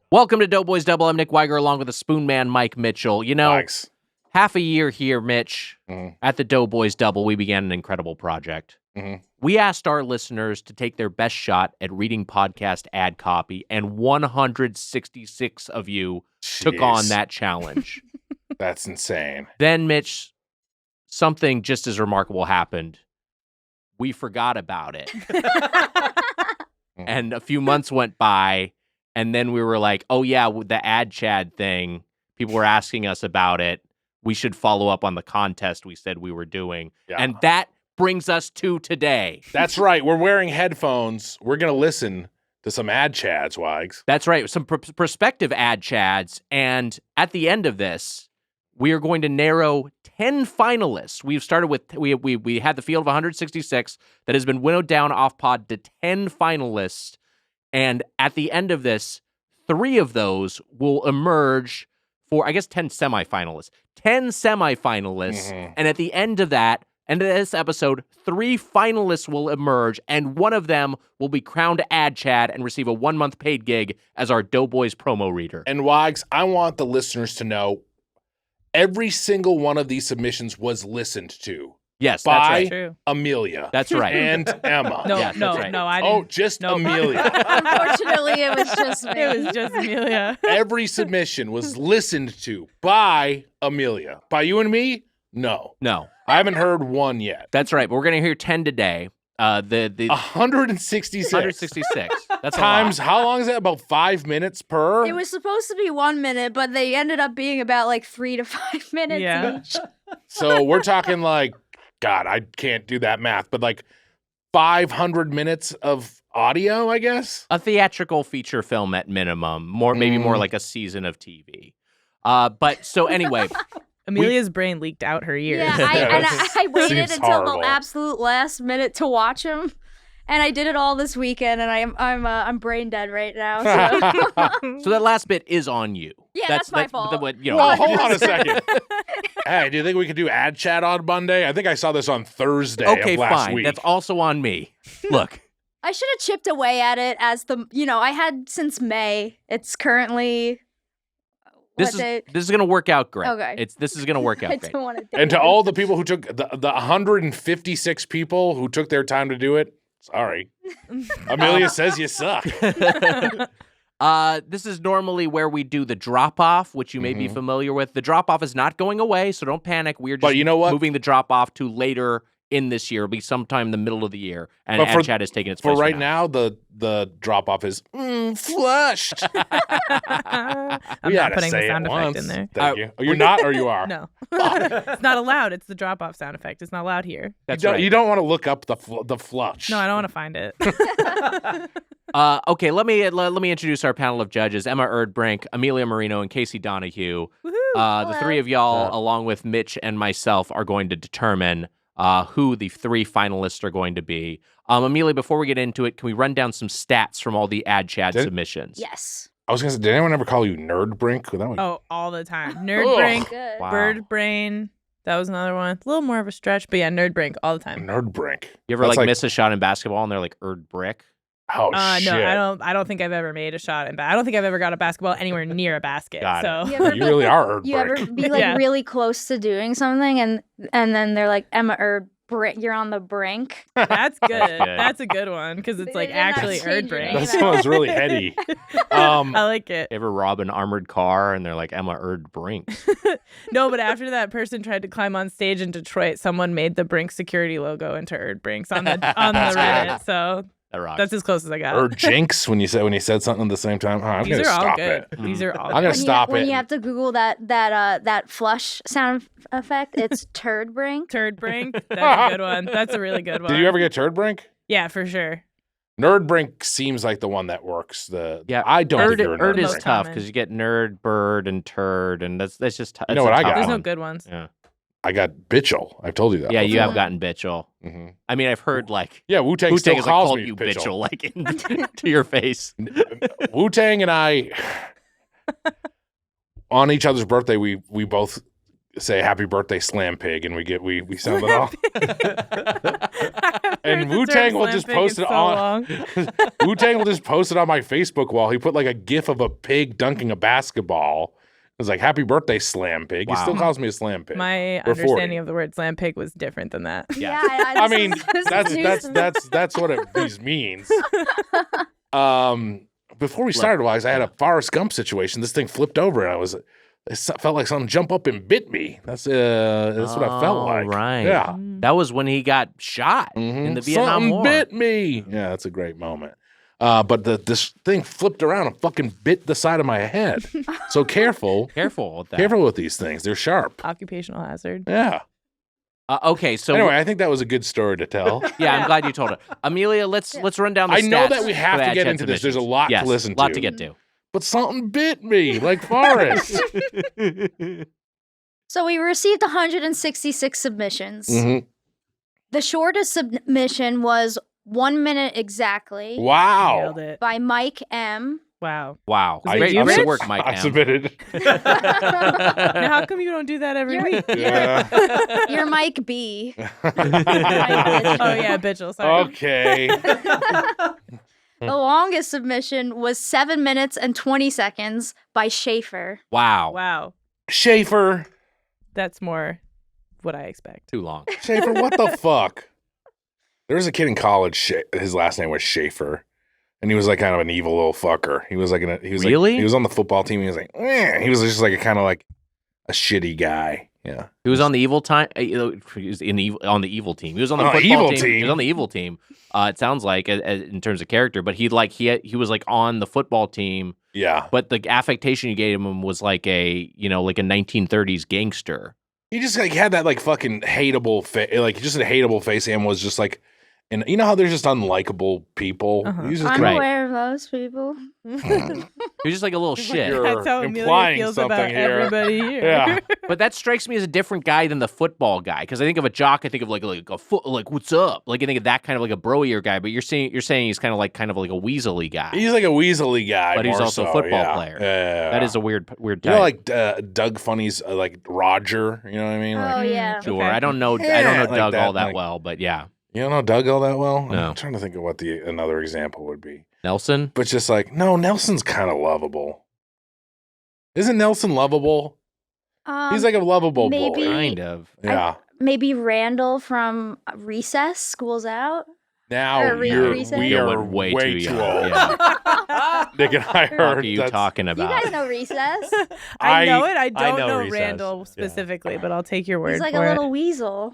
Welcome to Doughboys Double. I'm Nick Weiger along with the Spoon Man, Mike Mitchell. You know, half a year here, Mitch, at the Doughboys Double, we began an incredible project. We asked our listeners to take their best shot at reading podcast ad copy, and 166 of you took on that challenge. That's insane. Then, Mitch, something just as remarkable happened. We forgot about it. And a few months went by, and then we were like, oh, yeah, the ad chad thing. People were asking us about it. We should follow up on the contest we said we were doing. Yeah. And that brings us to today. That's right. We're wearing headphones. We're going to listen to some ad chads, Wags. That's right. Some prospective ad chads. And at the end of this, we are going to narrow 10 finalists. We've started with, we had the field of 166 that has been winnowed down off pod to 10 finalists. And at the end of this, 3 of those will emerge for, I guess, 10 semifinalists. 10 semifinalists. And at the end of that, end of this episode, 3 finalists will emerge, and one of them will be crowned ad chad and receive a 1-month paid gig as our Doughboys promo reader. And Wags, I want the listeners to know every single one of these submissions was listened to. Yes, by that's right. Amelia. That's right. And Emma. No, yes, no, right. no, I didn't. Oh, just Amelia. Unfortunately, it was just me. It was just Amelia. Every submission was listened to by Amelia. By you and me? No. I haven't heard one yet. That's right. But we're going to hear 10 today. The 166. 166. That's times, how long is that? About 5 minutes per? It was supposed to be 1 minute, but they ended up being about like 3 to 5 minutes each. So we're talking like, God, I can't do that math, but like 500 minutes of audio, I guess? A theatrical feature film at minimum. Maybe more like a season of TV. But so anyway... Amelia's brain leaked out her ears. Yeah, I waited until the absolute last minute to watch them, and I did it all this weekend, and I'm brain dead right now. So, so that last bit is on you. Yeah, that's my fault. Well, hold on a second. Hey, do you think we could do ad chat on Monday? I think I saw this on Thursday of last week. That's also on me. Look. I should have chipped away at it as I had since May. It's currently... This is going to work out great. Okay. This is going to work out great. And to all the people who took the 156 people who took their time to do it, sorry. Amelia says you suck. This is normally where we do the drop-off, which you may be familiar with. The drop-off is not going away, so don't panic. We're just moving the drop-off to later in this year. It'll be sometime in the middle of the year, and ad chat is taking its place. For right now, the drop-off is flushed. I'm not putting the sound effect in there. Thank you. Oh, you're not, or you are? No. It's not allowed. It's the drop-off sound effect. It's not allowed here. That's right. You don't want to look up the flush. No, I don't want to find it. Okay, let me introduce our panel of judges: Emma Erdbrink, Amelia Marinio, and Casey Donahue. The 3 of y'all, along with Mitch and myself, are going to determine who the 3 finalists are going to be. Amelia, before we get into it, can we run down some stats from all the ad chad submissions? Yes. I was going to say, did anyone ever call you Nerdbrink? Oh, all the time. Nerdbrink, wow. Bird Brain. That was another one. A little more of a stretch, but yeah, Nerdbrink all the time. Nerdbrink. You ever miss a shot in basketball and they're like Erdbrick? Oh shit! No, I don't think I've ever made a shot I don't think I've ever got a basketball anywhere near a basket. You really are Erdbrink. You ever be really close to doing something and then they're like, Emma Erdbrink, you're on the brink. That's good. That's a good one because it's like actually Erdbrink. That sounds really heady. I like it. You ever rob an armored car and they're like Emma Erdbrink? No, but after that person tried to climb on stage in Detroit, someone made the Brink security logo into Erdbrinks on the Reddit. So that's as close as I got. Or Jinx when you said something at the same time. I'm These going to are all stop good. it. These are all I'm going to stop it. When you have to Google that flush sound effect, it's Turdbrink. Turdbrink. That's a good one. That's a really good one. Did you ever get Turdbrink? Yeah, for sure. Nerdbrink seems like the one that works. I don't think you're a Erd is Nerdbrink. tough because you get nerd, bird, and turd, and that's just You know what I got? There's no good ones. Yeah. I got Bitchel. I've told you that. Yeah, before. you have gotten Bitchel. Mm-hmm. I mean, I've heard Wu-Tang still has calls called me you Bitchel. to your face. Wu-Tang and I, on each other's birthday, we both say happy birthday Slam Pig and we sound it off. And Wu-Tang will just post it on Wu-Tang will just post it on my Facebook wall. He put like a gif of a pig dunking a basketball. It was like, happy birthday, Slam Pig. He still calls me a Slam Pig. My understanding of the word Slam Pig was different than that. Yeah, I mean, that's what it means. Before we started, I had a Forrest Gump situation. This thing flipped over, and it felt like something jumped up and bit me. That's what I felt like. Right. Yeah. That was when he got shot in the Vietnam War. Something bit me. Yeah, that's a great moment. But this thing flipped around and fucking bit the side of my head. So careful. Careful with that. Careful with these things. They're sharp. Occupational hazard. Yeah. Okay, so anyway, I think that was a good story to tell. Yeah, I'm glad you told it. Amelia, let's run down the stats. I know that we have to get into this. There's a lot to listen to. A lot to get to. But something bit me, like Forrest. So we received 166 submissions. Mm-hmm. The shortest submission was 1 minute exactly. Wow. Nailed it. By Mike M. Wow. Great work, Mike I M. submitted. Now, how come you don't do that every week? You're Mike B. Oh, yeah, Bitchel. Sorry. Okay. The longest submission was 7 minutes and 20 seconds by Schaefer. Wow. Schaefer. That's more what I expect. Too long. Schaefer, what the fuck? There was a kid in college, his last name was Schaefer. And he was like kind of an evil little fucker. He was like, he was on the football team. He was like, he was just like a kind of like a shitty guy. Yeah. He was on the evil time. He was on the evil team. He was on the football team. He was on the evil team. It sounds like in terms of character, but he was like on the football team. Yeah. But the affectation you gave him was like a 1930s gangster. He just like had that like fucking hateable face, like just a hateable face, and was just like. And you know how there's just unlikable people? He's just I'm aware of those people. He's just like a little shit. That's how Amelia feels about everybody here. Yeah. But that strikes me as a different guy than the football guy. Because I think of a jock, I think of like what's up? Like I think of that kind of like a broier guy. But you're saying he's kind of like a weaselly guy. He's like a weaselly guy, but he's also a football player. Yeah. That is a weird type. You know, like Doug Funny's like Roger. You know what I mean? Like, Oh yeah. Sure. Okay. I don't know like Doug that, all that like- well, but yeah. You don't know Doug all that well? No. I'm trying to think of what another example would be. Nelson? But just like, no, Nelson's kind of lovable. Isn't Nelson lovable? He's like a lovable maybe- boy. Kind of. Yeah. Maybe Randall from Recess, School's Out. Now Or we Recess? are way way too too young. old. Yeah. Nick and I What heard are you that's- talking You about? guys know Recess? I know it. I don't know know Recess. Randall Yeah. specifically, but I'll take your word He's like for a it. little weasel.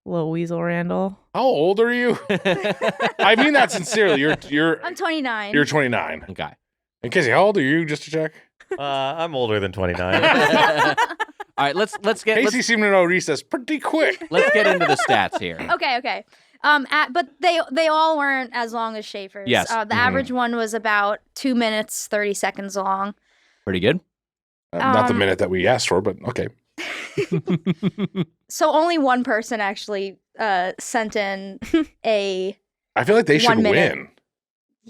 Little weasel Randall. How old are you? I mean that sincerely. You're I'm 29. You're 29. Okay. And Casey, how old are you? Just to check. I'm older than 29. All right, let's get Casey seemed to know Recess pretty quick. let's get into the stats here. Okay. But they all weren't as long as Schaefer's. Yes. The average one was about 2 minutes 30 seconds long. Pretty good. Not the minute that we asked for, but okay. So only one person actually sent in a. I feel like they should 1 minute. win.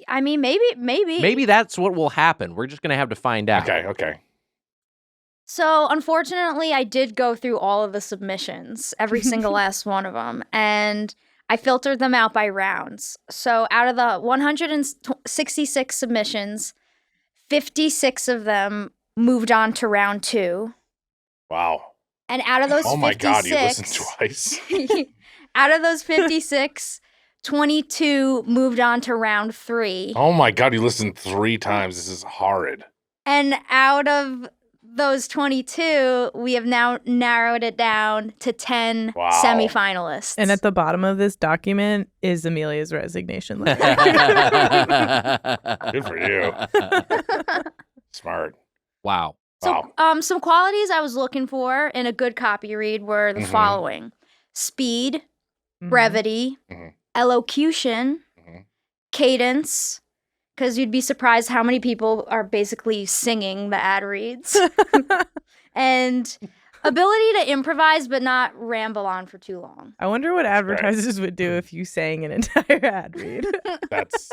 I mean, maybe. Maybe that's what will happen. We're just gonna have to find out. Okay. So unfortunately, I did go through all of the submissions, every single last one of them, and I filtered them out by rounds. So out of the 166 submissions, 56 of them moved on to round 2. Wow. And out of those Oh my 56, God, you listened twice. out of those 56, 22 moved on to round 3. Oh my God, you listened 3 times. This is horrid. And out of those 22, we have now narrowed it down to 10 Wow. semifinalists. And at the bottom of this document is Amelia's resignation letter. Good for you. Smart. Wow. So, Wow. some qualities I was looking for in a good copy read were the Mhm. following: speed, Mhm. brevity, Mhm. elocution, Mhm. cadence, because you'd be surprised how many people are basically singing the ad reads, and ability to improvise but not ramble on for too long. I wonder what advertisers would do if you sang an entire ad read. That's.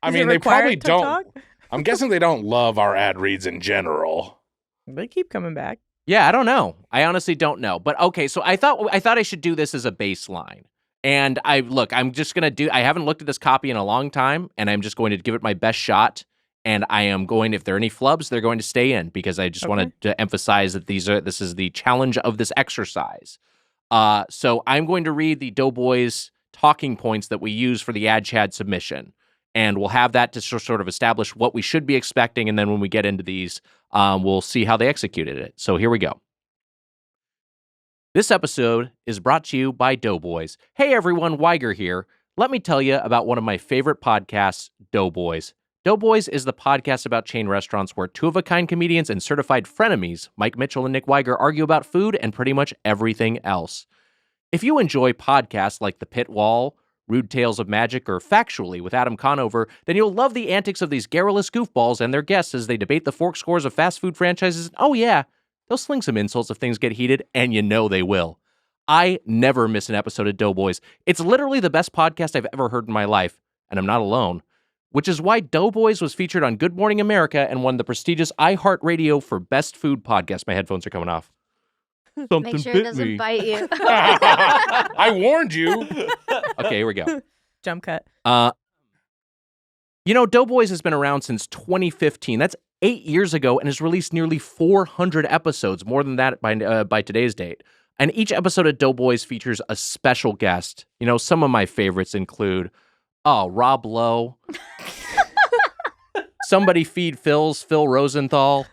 I Is mean, it they probably required to don't. talk? I'm guessing they don't love our ad reads in general. They keep coming back. Yeah, I don't know. I honestly don't know. But okay, so I thought I should do this as a baseline. And I'm just going to I haven't looked at this copy in a long time, and I'm just going to give it my best shot. And I am going, if there are any flubs, they're going to stay in because I just wanted to emphasize that this is the challenge of this exercise. So I'm going to read the Doughboys talking points that we use for the Ad Chad submission. And we'll have that to sort of establish what we should be expecting. And then when we get into these, we'll see how they executed it. So here we go. This episode is brought to you by Doughboys. Hey everyone, Weiger here. Let me tell you about one of my favorite podcasts, Doughboys. Doughboys is the podcast about chain restaurants where two-of-a-kind comedians and certified frenemies, Mike Mitchell and Nick Weiger, argue about food and pretty much everything else. If you enjoy podcasts like The Pit Wall, Rude Tales of Magic, or Factually with Adam Conover, then you'll love the antics of these garrulous goofballs and their guests as they debate the fork scores of fast food franchises. Oh yeah, they'll sling some insults if things get heated, and you know they will. I never miss an episode of Doughboys. It's literally the best podcast I've ever heard in my life, and I'm not alone. Which is why Doughboys was featured on Good Morning America and won the prestigious iHeartRadio for Best Food Podcast. My headphones are coming off. Something Make sure bit it doesn't me. bite you. I warned you. Okay, here we go. Jump cut. Doughboys has been around since 2015. That's 8 years ago and has released nearly 400 episodes, more than that by today's date. And each episode of Doughboys features a special guest. Some of my favorites include Rob Lowe. Somebody Feed Phil Rosenthal.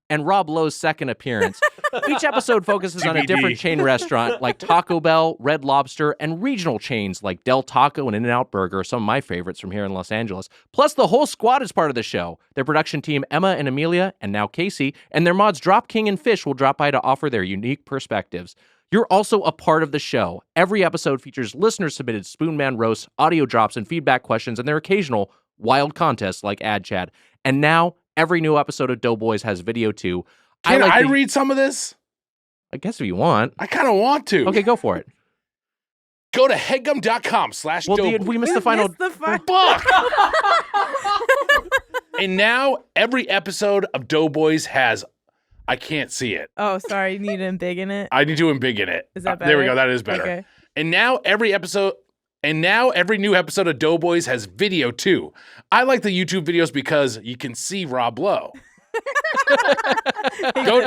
And Rob Lowe's second appearance. Each episode focuses on a different chain restaurant like Taco Bell, Red Lobster, and regional chains like Del Taco and In-N-Out Burger are some of my favorites from here in Los Angeles. Plus, the whole squad is part of the show. Their production team, Emma and Amelia, and now Casey, and their mods Drop King and Fish will drop by to offer their unique perspectives. You're also a part of the show. Every episode features listener-submitted Spoonman roasts, audio drops, and feedback questions, and their occasional wild contests like Ad Chad. And now, every new episode of Doughboys has video too. Can I read some of this? I guess if you want. I kind of want to. Okay, go for it. Go to headgum.com/Doughboys. We missed the final. Fuck! And now every episode of Doughboys has... I can't see it. Oh, sorry. You need to embiggen it? I need to embiggen it. Is that better? There we go. That is better. Okay. And now every new episode of Doughboys has video too. I like the YouTube videos because you can see Rob Lowe. Go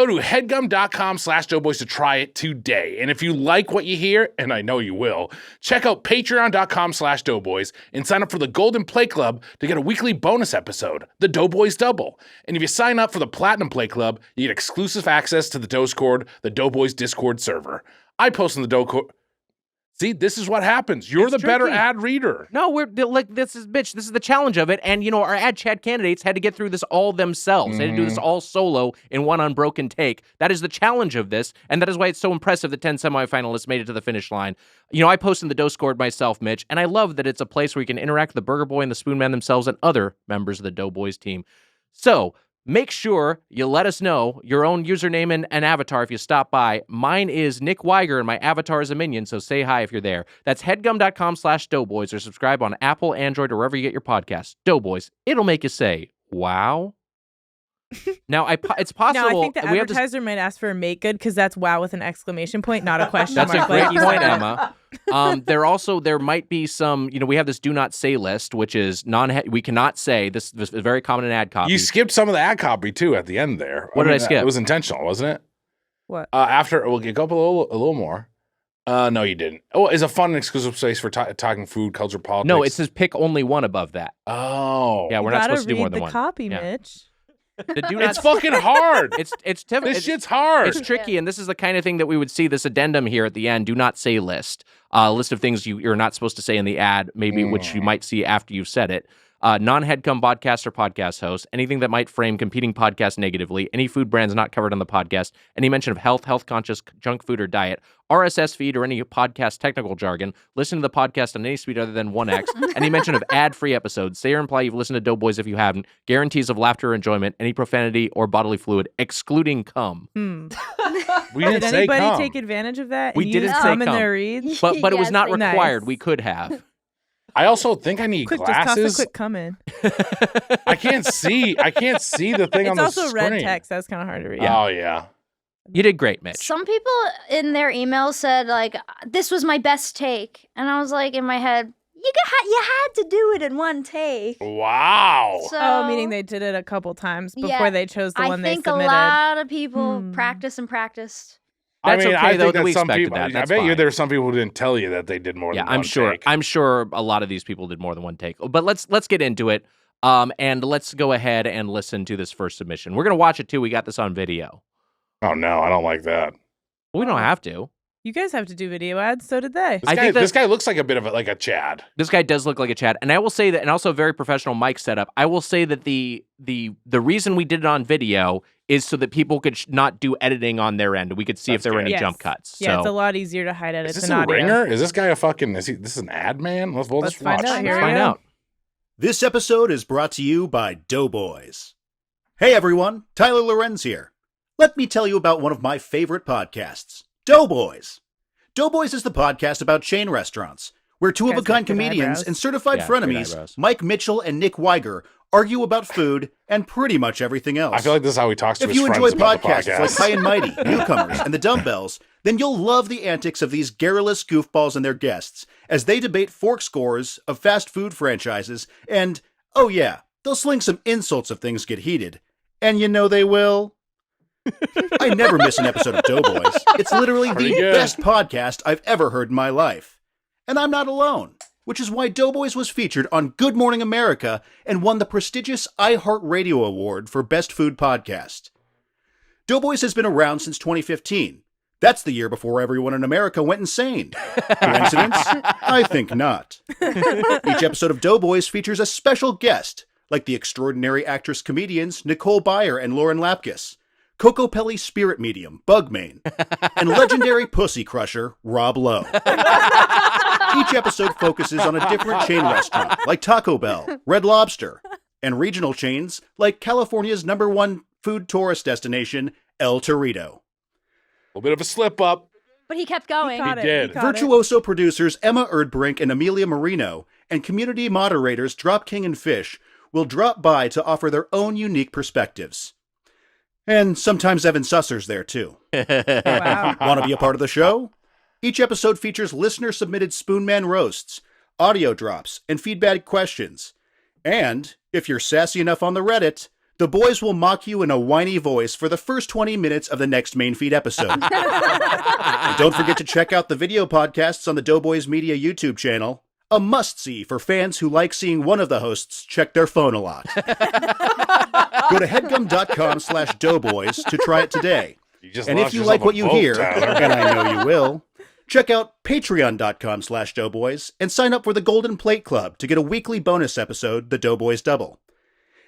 to headgum.com/Doughboys to try it today. And if you like what you hear, and I know you will, check out patreon.com/Doughboys and sign up for the Golden Play Club to get a weekly bonus episode, the Doughboys Double. And if you sign up for the Platinum Play Club, you get exclusive access to the Discord, the Doughboys Discord server. I post on the Discord. See, this is what happens. You're the better ad reader. No, this is the challenge of it. And, our Ad Chad candidates had to get through this all themselves. They had to do this all solo in one unbroken take. That is the challenge of this. And that is why it's so impressive that 10 semifinalists made it to the finish line. I posted the Doughscored myself, Mitch, and I love that it's a place where you can interact with the Burger Boy and the Spoonman themselves and other members of the Doughboys team. So, make sure you let us know your own username and avatar if you stop by. Mine is Nick Weiger, and my avatar is a minion, so say hi if you're there. That's headgum.com/Doughboys, or subscribe on Apple, Android, or wherever you get your podcasts. Doughboys, it'll make you say, wow. Now, it's possible. No, I think the advertiser might ask for a make good because that's wow with an exclamation point, not a question That's mark. a great point, Emma. There might be some, we have this do not say list, which is we cannot say, this is very common in ad copy. You skipped some of the ad copy too at the end there. What did I skip? It was intentional, wasn't it? What? We'll go up a little more. No, you didn't. Oh, it's a fun and exclusive space for talking food, culture, politics. No, it says pick only one above that. Oh. Yeah, we're not supposed to do more than the one. Copy, Yeah. Mitch. It's fucking hard. It's This shit's hard. It's tricky, and this is the kind of thing that we would see this addendum here at the end. Do not say list. A list of things you're not supposed to say in the ad, maybe which you might see after you've said it. Non-Headgum podcast or podcast host, anything that might frame competing podcasts negatively, any food brands not covered on the podcast, any mention of health-conscious junk food or diet, RSS feed or any podcast technical jargon, listen to the podcast on any speed other than 1x, any mention of ad-free episodes, say or imply you've listened to Doughboys if you haven't, guarantees of laughter or enjoyment, any profanity or bodily fluid, excluding cum. We didn't Did say anybody cum. take advantage of that? We and didn't use say cum in cum. their reads? But it was Yes, not nice. required. We could have. I also think I need Quick, glasses. just toss a quick come in. I can't see the thing on the It's also screen. red text. That's kind of hard to read. Oh yeah. You did great, Mitch. Some people in their emails said, like, this was my best take. And I was like, in my head, you had to do it in one take. Wow. So, meaning they did it a couple times before they chose the one they submitted. I think a lot of people practiced and practiced. That's I mean, okay, I though, think that we that some expected people. that. That's I bet you fine. there's some people who didn't tell you that they did more than one take. I'm sure a lot of these people did more than one take. But let's get into it. And let's go ahead and listen to this first submission. We're gonna watch it too. We got this on video. Oh no, I don't like that. Well, we don't have to. You guys have to do video ads. So did they. This guy looks like a bit of a Chad. This guy does look like a Chad, and I will say that, and also a very professional mic setup. I will say that the reason we did it on video is so that people could not do editing on their end. We could see if there were any jump cuts. Yeah, so. it's a lot easier to hide edits Is this than a audio. ringer? Is this guy a fucking? This is an ad man? Let's Let's watch. find out. Here Let's we find go. out. This episode is brought to you by Doughboys. Hey everyone, Tyler Lorenz here. Let me tell you about one of my favorite podcasts, Doughboys. Doughboys is the podcast about chain restaurants, where two-of-a-kind comedians and certified frenemies, Mike Mitchell and Nick Weiger, argue about food and pretty much everything else. I feel like this is how he talks to If his you friends enjoy about the podcasts like podcast. High and Mighty, Newcomers, and The Dumbbells, then you'll love the antics of these garrulous goofballs and their guests as they debate fork scores of fast food franchises and, oh yeah, they'll sling some insults if things get heated. And you know they will. I never miss an episode of Doughboys. It's literally the best podcast I've ever heard in my life. And I'm not alone, which is why Doughboys was featured on Good Morning America and won the prestigious iHeartRadio Award for Best Food Podcast. Doughboys has been around since 2015. That's the year before everyone in America went insane. Coincidence? I think not. Each episode of Doughboys features a special guest, like the extraordinary actress-comedians Nicole Byer and Lauren Lapkus, Coco Pelli spirit medium, Bugmane, and legendary pussy crusher, Rob Lowe. Each episode focuses on a different chain restaurant, like Taco Bell, Red Lobster, and regional chains like California's #1 food tourist destination, El Torito. A little bit of a slip up. But he kept going. He did. Virtuoso producers Emma Erdbrink and Amelia Marinio and community moderators Drop King and Fish will drop by to offer their own unique perspectives. And sometimes Evan Susser's there, too. Wow. Want to be a part of the show? Each episode features listener-submitted Spoonman roasts, audio drops, and feedback questions. And, if you're sassy enough on the Reddit, the boys will mock you in a whiny voice for the first 20 minutes of the next main feed episode. And don't forget to check out the video podcasts on the Doughboys Media YouTube channel, a must-see for fans who like seeing one of the hosts check their phone a lot. Go to headgum.com/doughboys to try it today. And if you like what you hear, and I know you will, check out patreon.com/doughboys and sign up for the Golden Plate Club to get a weekly bonus episode, The Doughboys Double.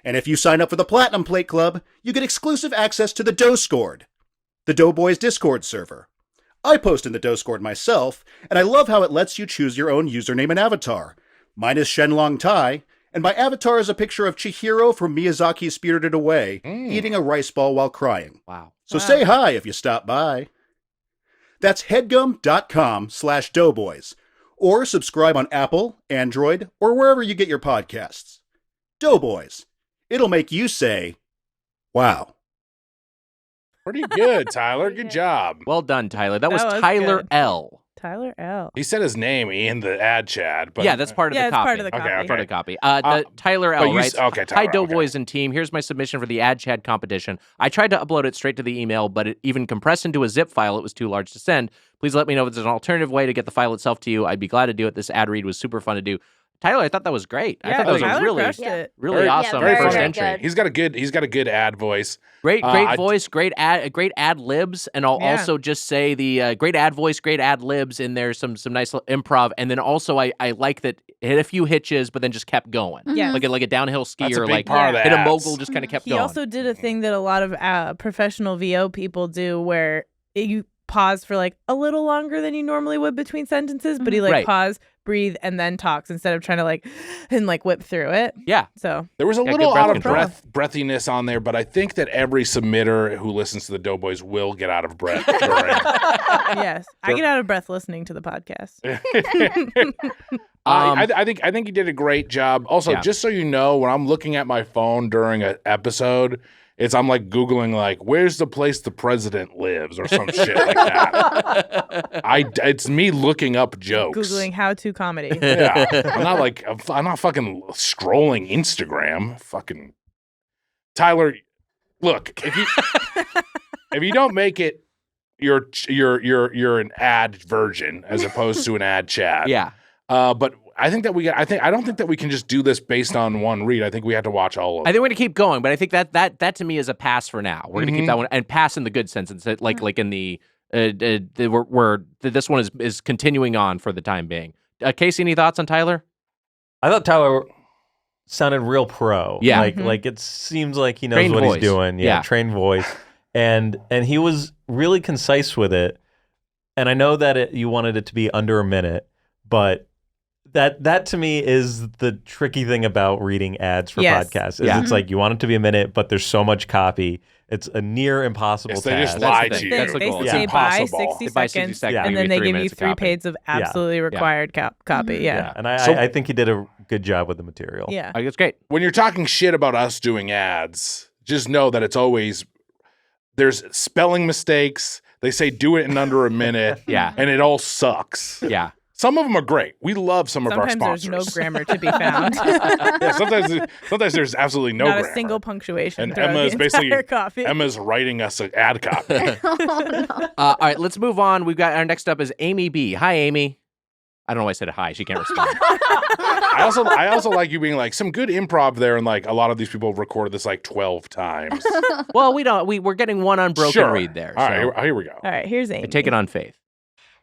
And if you sign up for the Platinum Plate Club, you get exclusive access to the Doughscored, the Doughboys Discord server. I post in the Doughscored myself, and I love how it lets you choose your own username and avatar. Mine is Shenlong Tai, and my avatar is a picture of Chihiro from Miyazaki's Spirited Away, eating a rice ball while crying. Wow. So say hi if you stop by. That's headgum.com/doughboys, or subscribe on Apple, Android, or wherever you get your podcasts. Doughboys. It'll make you say, wow. Pretty good, Tyler. Good job. Well done, Tyler. That was was Tyler good. L. Tyler L. He said his name in the ad, Chad. But Yeah, that's part of the it's copy. part of the copy. Okay. Part of the copy. The Tyler L, right? Okay, Hi, Tyler. Doughboys and team. Here's my submission for the Ad Chad competition. I tried to upload it straight to the email, but it even compressed into a zip file. It was too large to send. Please let me know if there's an alternative way to get the file itself to you. I'd be glad to do it. This ad read was super fun to do. Tyler, I thought that was great. I thought that was Tyler a really, crushed it. really Very- awesome very, first very entry. good. He's got a good ad voice. Great I- voice, great ad libs, and I'll Yeah. also just say the great ad voice, great ad libs in there, some nice improv, and then also I like that it hit a few hitches, but then just kept going. Yeah. like a downhill skier, That's a big like part of the hit a ads. mogul, just kind of kept He going. also did a thing that a lot of professional VO people do where pause for like a little longer than you normally would between sentences, but he like pause, breathe, and then talks instead of trying to like whip through it. Yeah. So there was a little out of breathiness on there, but I think that every submitter who listens to the Doughboys will get out of breath during. Yes, I get out of breath listening to the podcast. I think you did a great job. Also, just so you know, when I'm looking at my phone during an episode, I'm like Googling like, where's the place the president lives or some shit like that. It's me looking up jokes. Googling how-to comedy. Yeah. I'm not fucking scrolling Instagram. Fucking Tyler, look, if you don't make it, you're an ad virgin as opposed to an ad chat. Yeah. But I think that I don't think that we can just do this based on one read. I think we have to watch all of it. I think we're going to keep going, but I think that to me is a pass for now. We're going to keep that one and pass in the good sense. It's like in the this one is continuing on for the time being. Casey, any thoughts on Tyler? I thought Tyler sounded real pro. Yeah. Like it seems like he knows Trained what voice. he's doing. Yeah, trained voice. And he was really concise with it. And I know that you wanted it to be under a minute, but that to me is the tricky thing about reading ads for podcasts. It's like you want it to be a minute, but there's so much copy. It's a near impossible task. They just lie to you. That's the goal. They say buy 60 seconds, and then they give you 3 pages of absolutely required copy. Yeah. And I think he did a good job with the material. Yeah. I think it's great. When you're talking shit about us doing ads, just know that it's always there's spelling mistakes. They say do it in under a minute. Yeah. And it all sucks. Yeah. Some of them are great. We love some of our sponsors. Sometimes there's no grammar to be found. Sometimes there's absolutely no grammar. Not a single punctuation. And Emma is basically copy. Emma's writing us an ad copy. All right, let's move on. We've got our next up is Amy B. Hi, Amy. I don't know why I said hi. She can't respond. I also like you being like some good improv there, and like a lot of these people recorded this like 12 times. Well, we're getting one unbroken read there. All right, here we go. All right, here's Amy. I take it on faith.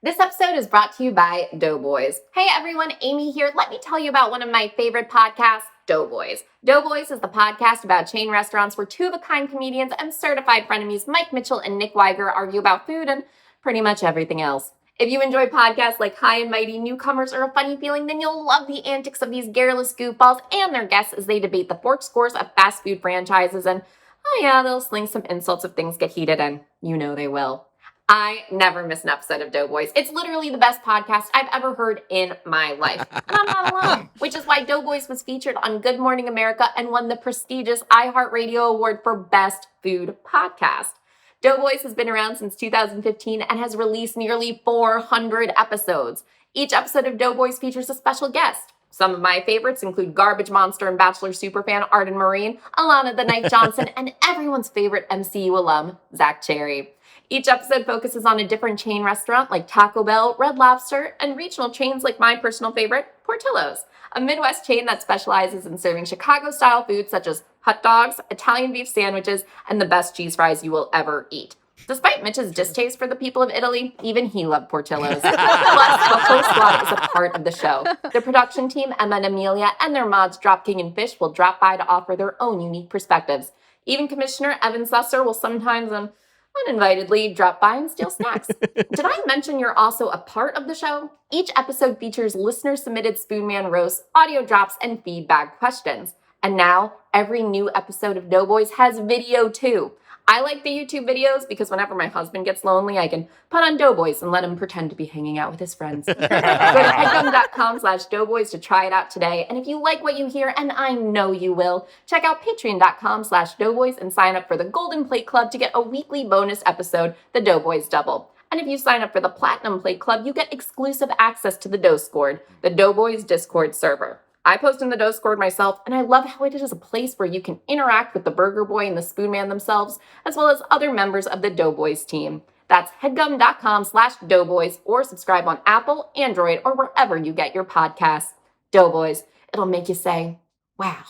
This episode is brought to you by Doughboys. Hey everyone, Amy here. Let me tell you about one of my favorite podcasts, Doughboys. Doughboys is the podcast about chain restaurants where two-of-a-kind comedians and certified frenemies Mike Mitchell and Nick Weiger argue about food and pretty much everything else. If you enjoy podcasts like High and Mighty, Newcomers, or A Funny Feeling, then you'll love the antics of these garrulous goofballs and their guests as they debate the fork scores of fast food franchises, and oh yeah, they'll sling some insults if things get heated, and you know they will. I never miss an episode of Doughboys. It's literally the best podcast I've ever heard in my life. And I'm not alone, which is why Doughboys was featured on Good Morning America and won the prestigious iHeartRadio Award for Best Food Podcast. Doughboys has been around since 2015 and has released nearly 400 episodes. Each episode of Doughboys features a special guest. Some of my favorites include Garbage Monster and Bachelor superfan Arden Marine, Alana the Knife Johnson, and everyone's favorite MCU alum, Zach Cherry. Each episode focuses on a different chain restaurant like Taco Bell, Red Lobster, and regional chains like my personal favorite, Portillo's, a Midwest chain that specializes in serving Chicago-style foods such as hot dogs, Italian beef sandwiches, and the best cheese fries you will ever eat. Despite Mitch's distaste for the people of Italy, even he loved Portillo's. Plus, the whole squad is a part of the show. The production team, Emma and Amelia, and their mods, Dropking and Fish, will drop by to offer their own unique perspectives. Even Commissioner Evan Susser will sometimes uninvitedly drop by and steal snacks. Did I mention you're also a part of the show? Each episode features listener-submitted Spoonman roasts, audio drops, and feedback questions. And now, every new episode of Doughboys has video too. I like the YouTube videos because whenever my husband gets lonely, I can put on Doughboys and let him pretend to be hanging out with his friends. Go to headgum.com/doughboys to try it out today. And if you like what you hear, and I know you will, check out patreon.com/doughboys and sign up for the Golden Plate Club to get a weekly bonus episode, The Doughboys Double. And if you sign up for the Platinum Plate Club, you get exclusive access to the Doughscord, the Doughboys Discord server. I post in the Doughscord myself, and I love how it is a place where you can interact with the Burger Boy and the Spoonman themselves, as well as other members of the Doughboys team. That's headgum.com/doughboys or subscribe on Apple, Android, or wherever you get your podcasts. Doughboys, it'll make you say, wow.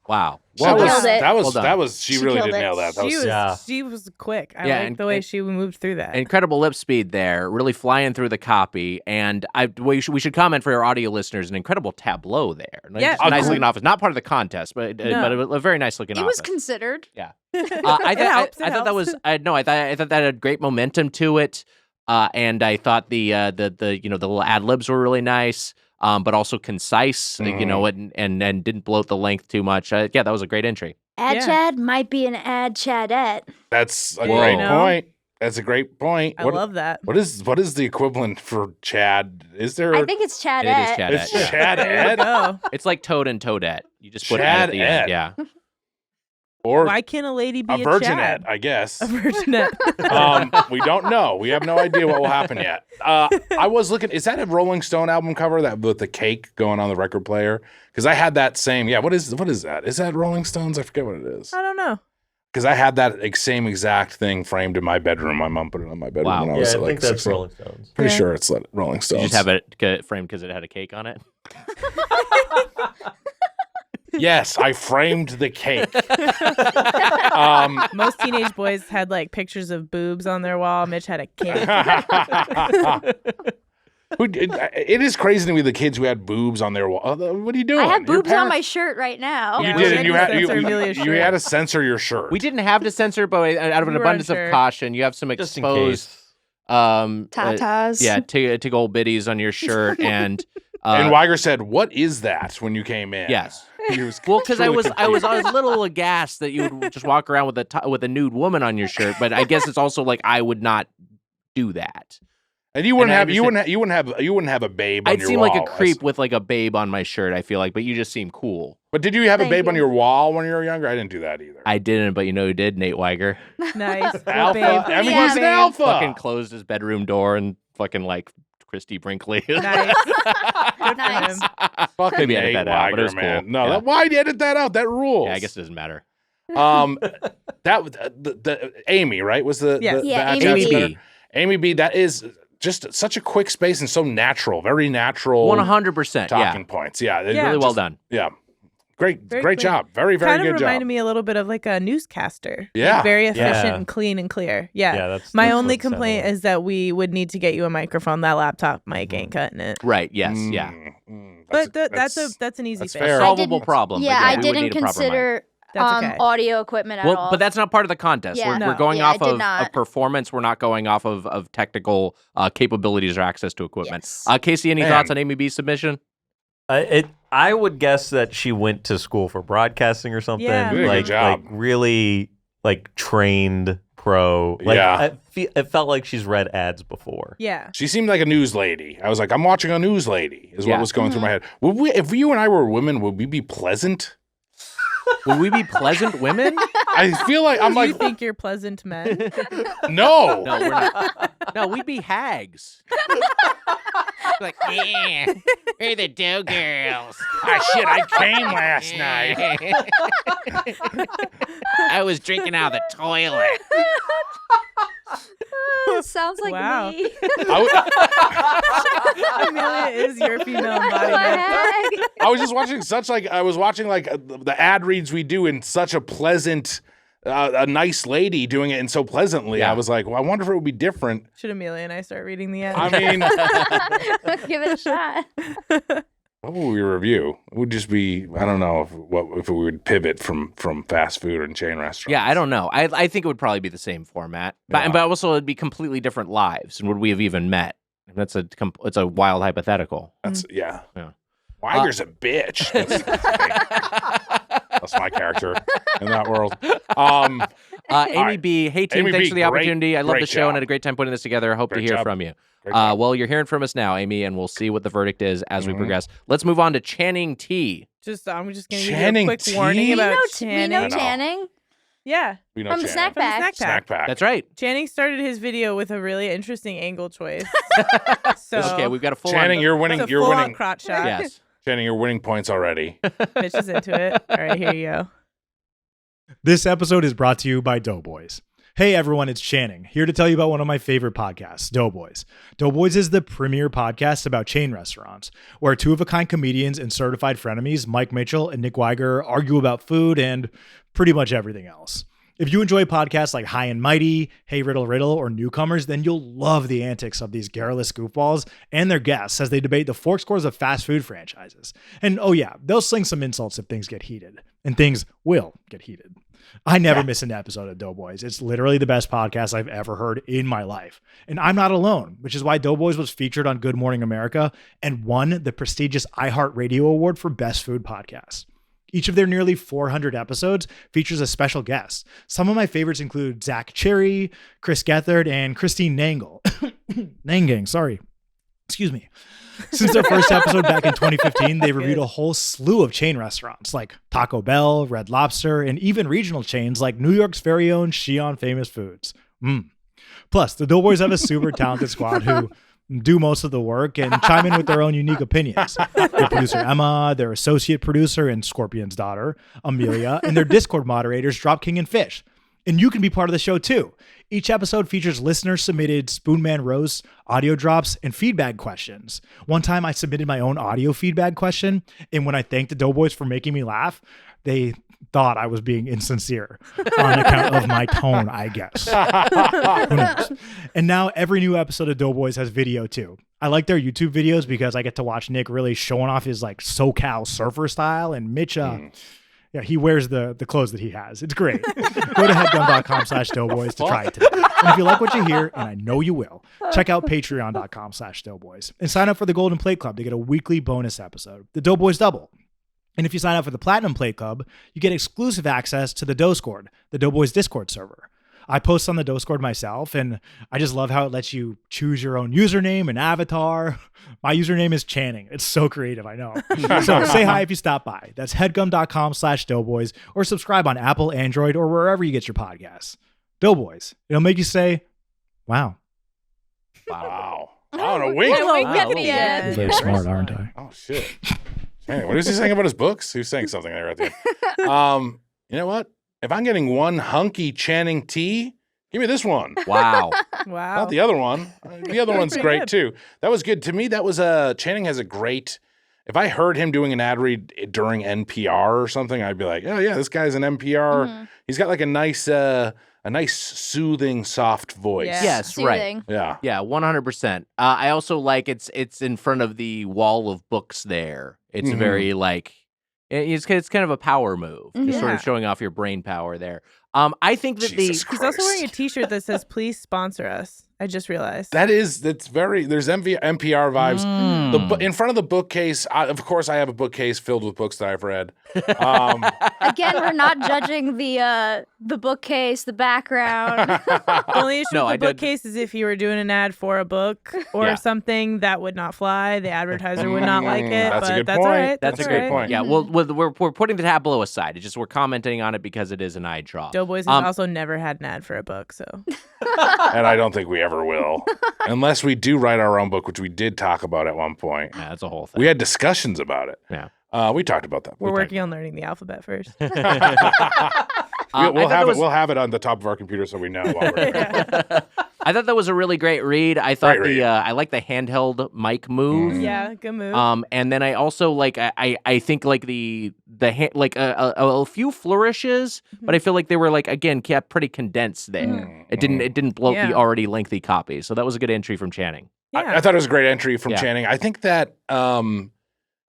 Wow. That was she really did killed it. nail that. She was quick. I like the way she moved through that. Incredible lip speed there, really flying through the copy. And we should comment for our audio listeners, an incredible tableau there. Yeah. Nice looking office. Not part of the contest, but a very nice looking office. It was considered. Yeah. I thought that was I thought that had great momentum to it. And I thought the little ad libs were really nice. But also concise, and didn't bloat the length too much. That was a great entry. Chad might be an ad Chadette. That's a great point. That's a great point. I love that. What is the equivalent for Chad? Is there? I think it's Chadette. It is Chadette. It's Chadette. It's like Toad and Toadette. You just put it at the end. Yeah. Or why can't a lady be a virginette? Chad? I guess A virginette. We don't know. We have no idea what will happen yet. I was looking. Is that a Rolling Stone album cover that with the cake going on the record player? Because I had that same. Yeah. What is that? Is that Rolling Stones? I forget what it is. I don't know. Because I had that same exact thing framed in my bedroom. My mom put it on my bedroom. Wow. When I was I think that's 16. Rolling Stones. Pretty sure it's Rolling Stones. You just have it framed because it had a cake on it. Yes, I framed the cake. Most teenage boys had like pictures of boobs on their wall. Mitch had a cake. It is crazy to me the kids who had boobs on their wall. What are you doing? I have boobs on my shirt right now. You Yeah, did, we and you had had to censor Amelia's you shirt. had to censor your shirt. We didn't have to censor, but out of an We were abundance unsure. of caution, you have some Just in exposed case. Tatas. tig old biddies on your shirt, and and Weiger said, "What is that?" when you came in. yes. He was Well, because I truly was confused. a little aghast that you would just walk around with a nude woman on your shirt, but I guess it's also like I would not do that. And you wouldn't and have you wouldn't have a babe on I'd your seem wall. like a creep with like a babe on my shirt. I feel like, but you just seem cool. But did you have a Thank babe on you. your wall when you were younger? I didn't do that either. I didn't, but you know who did? Nate Weiger. Nice. Good Alpha. babe. I mean, Yeah, he's an babe. alpha. Fucking closed his bedroom door and fucking like Christy Brinkley. Nice. Good Nice. for him. Fucking Maybe edit Nate that out, but it Weiger, was man. cool. No, Yeah. why'd you edit that out? That rules. Yeah, I guess it doesn't matter. The Amy, right? Was the Yes. the Yeah, ad Amy chat B. better? Amy B. That is just such a quick space and so natural, very natural. 100%. talking Yeah. points. Yeah, Yeah. Really well done. Yeah, great Very great clean. job. Very Kind good of job. reminded me a little bit of like a newscaster. Yeah. Like, very efficient Yeah. and clean and clear. Yeah. Yeah, that's My that's only what it sounded complaint like. is that we would need to get you a microphone. That laptop mic ain't cutting it. Right. Yes. Yeah. But that's an easy that's fix. fair. Solvable problem. Yeah, but I we would didn't need a proper mic. consider That's okay. audio equipment at Well, all. but that's not part of the contest. Yeah. We're No. going Yeah, I off did of not. performance. We're not going off of technical capabilities or access to equipment. Yes. Casey, any Man. thoughts on Amy B's submission? I would guess that she went to school for broadcasting or something. Yeah. Good Like, job. like really like trained pro. Like, Yeah. it felt like she's read ads before. Yeah. She seemed like a news lady. I was like, I'm watching a news lady. Is Yeah. what was going through my head. Would we, if you and I were women, would we be pleasant? Would we be pleasant women? I feel like I'm Do you like, think you're pleasant men? no. No, we're not. No, we'd be hags. Like, yeah, we're the dough girls. Ah, shit, I came last night. I was drinking out of the toilet. Sounds like Wow. me. Amelia is your female I'm a embodiment. hag. I was just watching I was watching like the ad reads we do in such a pleasant, a nice lady doing it and so pleasantly. Yeah. I was like, well, I wonder if it would be different. Should Amelia and I start reading the ad? I mean, Give it a shot. what would we review? It would just be, I don't know if we would pivot from fast food and chain restaurants. Yeah, I don't know. I think it would probably be the same format, Yeah. but also it'd be completely different lives. And would we have even met? It's a wild hypothetical. That's yeah. Yeah. Weiger's a bitch. That's my character in that world. Amy right. B, hey team, Amy thanks B, for the great- opportunity. I love the great show and job. had a great time putting this together. I hope Great to hear job. from you. Great job. Well, you're hearing from us now, Amy, and we'll see what the verdict is as we progress. Let's move on to Channing T. I'm just going to give you Channing a quick T? warning We about we Channing. know I know. Channing Yeah. We know from the Channing. snack From the pack. snack Snack pack. That's right. Channing started his video with a really interesting angle choice. So Okay, we've got a full Channing, you're winning. it's a You're full-on winning. crotch shot. Yes. Channing, you're winning points already. Mitch is into it. All right, here you go. This episode is brought to you by Doughboys. Hey everyone, it's Channing, here to tell you about one of my favorite podcasts, Doughboys. Doughboys is the premier podcast about chain restaurants, where two-of-a-kind comedians and certified frenemies, Mike Mitchell and Nick Weiger, argue about food and pretty much everything else. If you enjoy podcasts like High and Mighty, Hey Riddle Riddle, or Newcomers, then you'll love the antics of these garrulous goofballs and their guests as they debate the fork scores of fast food franchises. And oh yeah, they'll sling some insults if things get heated. And things will get heated. I never miss an episode of Doughboys. It's literally the best podcast I've ever heard in my life. And I'm not alone, which is why Doughboys was featured on Good Morning America and won the prestigious iHeartRadio Award for Best Food Podcast. Each of their nearly 400 episodes features a special guest. Some of my favorites include Zach Cherry, Chris Gethard, and Christine Nangle. Nangang, sorry. Excuse me. Since their first episode back in 2015, they reviewed a whole slew of chain restaurants like Taco Bell, Red Lobster, and even regional chains like New York's very own Xi'an Famous Foods. Plus, the Doughboys have a super talented squad who do most of the work and chime in with their own unique opinions. Their producer, Emma, their associate producer and Scorpion's daughter, Amelia, and their Discord moderators, Drop King and Fish. And you can be part of the show too. Each episode features listener-submitted Spoonman roasts, audio drops, and feedback questions. One time I submitted my own audio feedback question, and when I thanked the Doughboys for making me laugh, they thought I was being insincere on account of my tone, I guess. Who knows? And now every new episode of Doughboys has video too. I like their YouTube videos because I get to watch Nick really showing off his like SoCal surfer style, and Mitch, yeah, he wears the clothes that he has. It's great. Go to headgum.com/doughboys to try it today. And if you like what you hear, and I know you will, check out patreon.com/doughboys and sign up for the Golden Plate Club to get a weekly bonus episode, the Doughboys Double. And if you sign up for the Platinum Plate Club, you get exclusive access to the Doughscord, the Doughboys Discord server. I post on the Doughscord myself, and I just love how it lets you choose your own username and avatar. My username is Channing. It's so creative, I know. So say hi if you stop by. That's headgum.com/doughboys, or subscribe on Apple, Android, or wherever you get your podcasts. Doughboys. It'll make you say, wow. Wow. On a wink. Very smart, aren't I? Oh, shit. Hey, what is he saying about his books? He was saying something there at the end. You know what? If I'm getting one hunky Channing tea, give me this one. Wow. Wow. Not the other one. The other one's great too. That was good. To me, that was Channing has a great, if I heard him doing an ad read during NPR or something, I'd be like, oh yeah, this guy's an NPR. Mm-hmm. He's got like a nice soothing, soft voice. Yeah. Yes, Soothing. right. Yeah. Yeah, 100%. I also like it's in front of the wall of books there. It's very like, it's kind of a power move, just sort of showing off your brain power there. I think that Jesus He's also wearing a T-shirt that says "Please sponsor us." I just realized that's very. There's NPR vibes. In front of the bookcase, of course, I have a bookcase filled with books that I've read. Again, we're not judging the bookcase, the background. The only issue with the bookcase is if you were doing an ad for a book or something that would not fly. The advertiser would not like it. That's but a good that's point. all right. That's a good point. Yeah, well, we're putting the tableau aside. It's just we're commenting on it because it is an eye drop. Doughboys has also never had an ad for a book, so. And I don't think we ever will, unless we do write our own book, which we did talk about at one point. Yeah, that's a whole thing. We had discussions about it. Yeah. We talked about that. We're working on learning the alphabet first. We'll have it on the top of our computer so we know while we're I thought that was a really great read. I thought I like the handheld mic move. Yeah, good move. And then I also like I think like the a few flourishes, but I feel like they were like again kept pretty condensed there. It didn't bloat the already lengthy copy. So that was a good entry from Channing. Yeah. I thought it was a great entry from Channing. I think that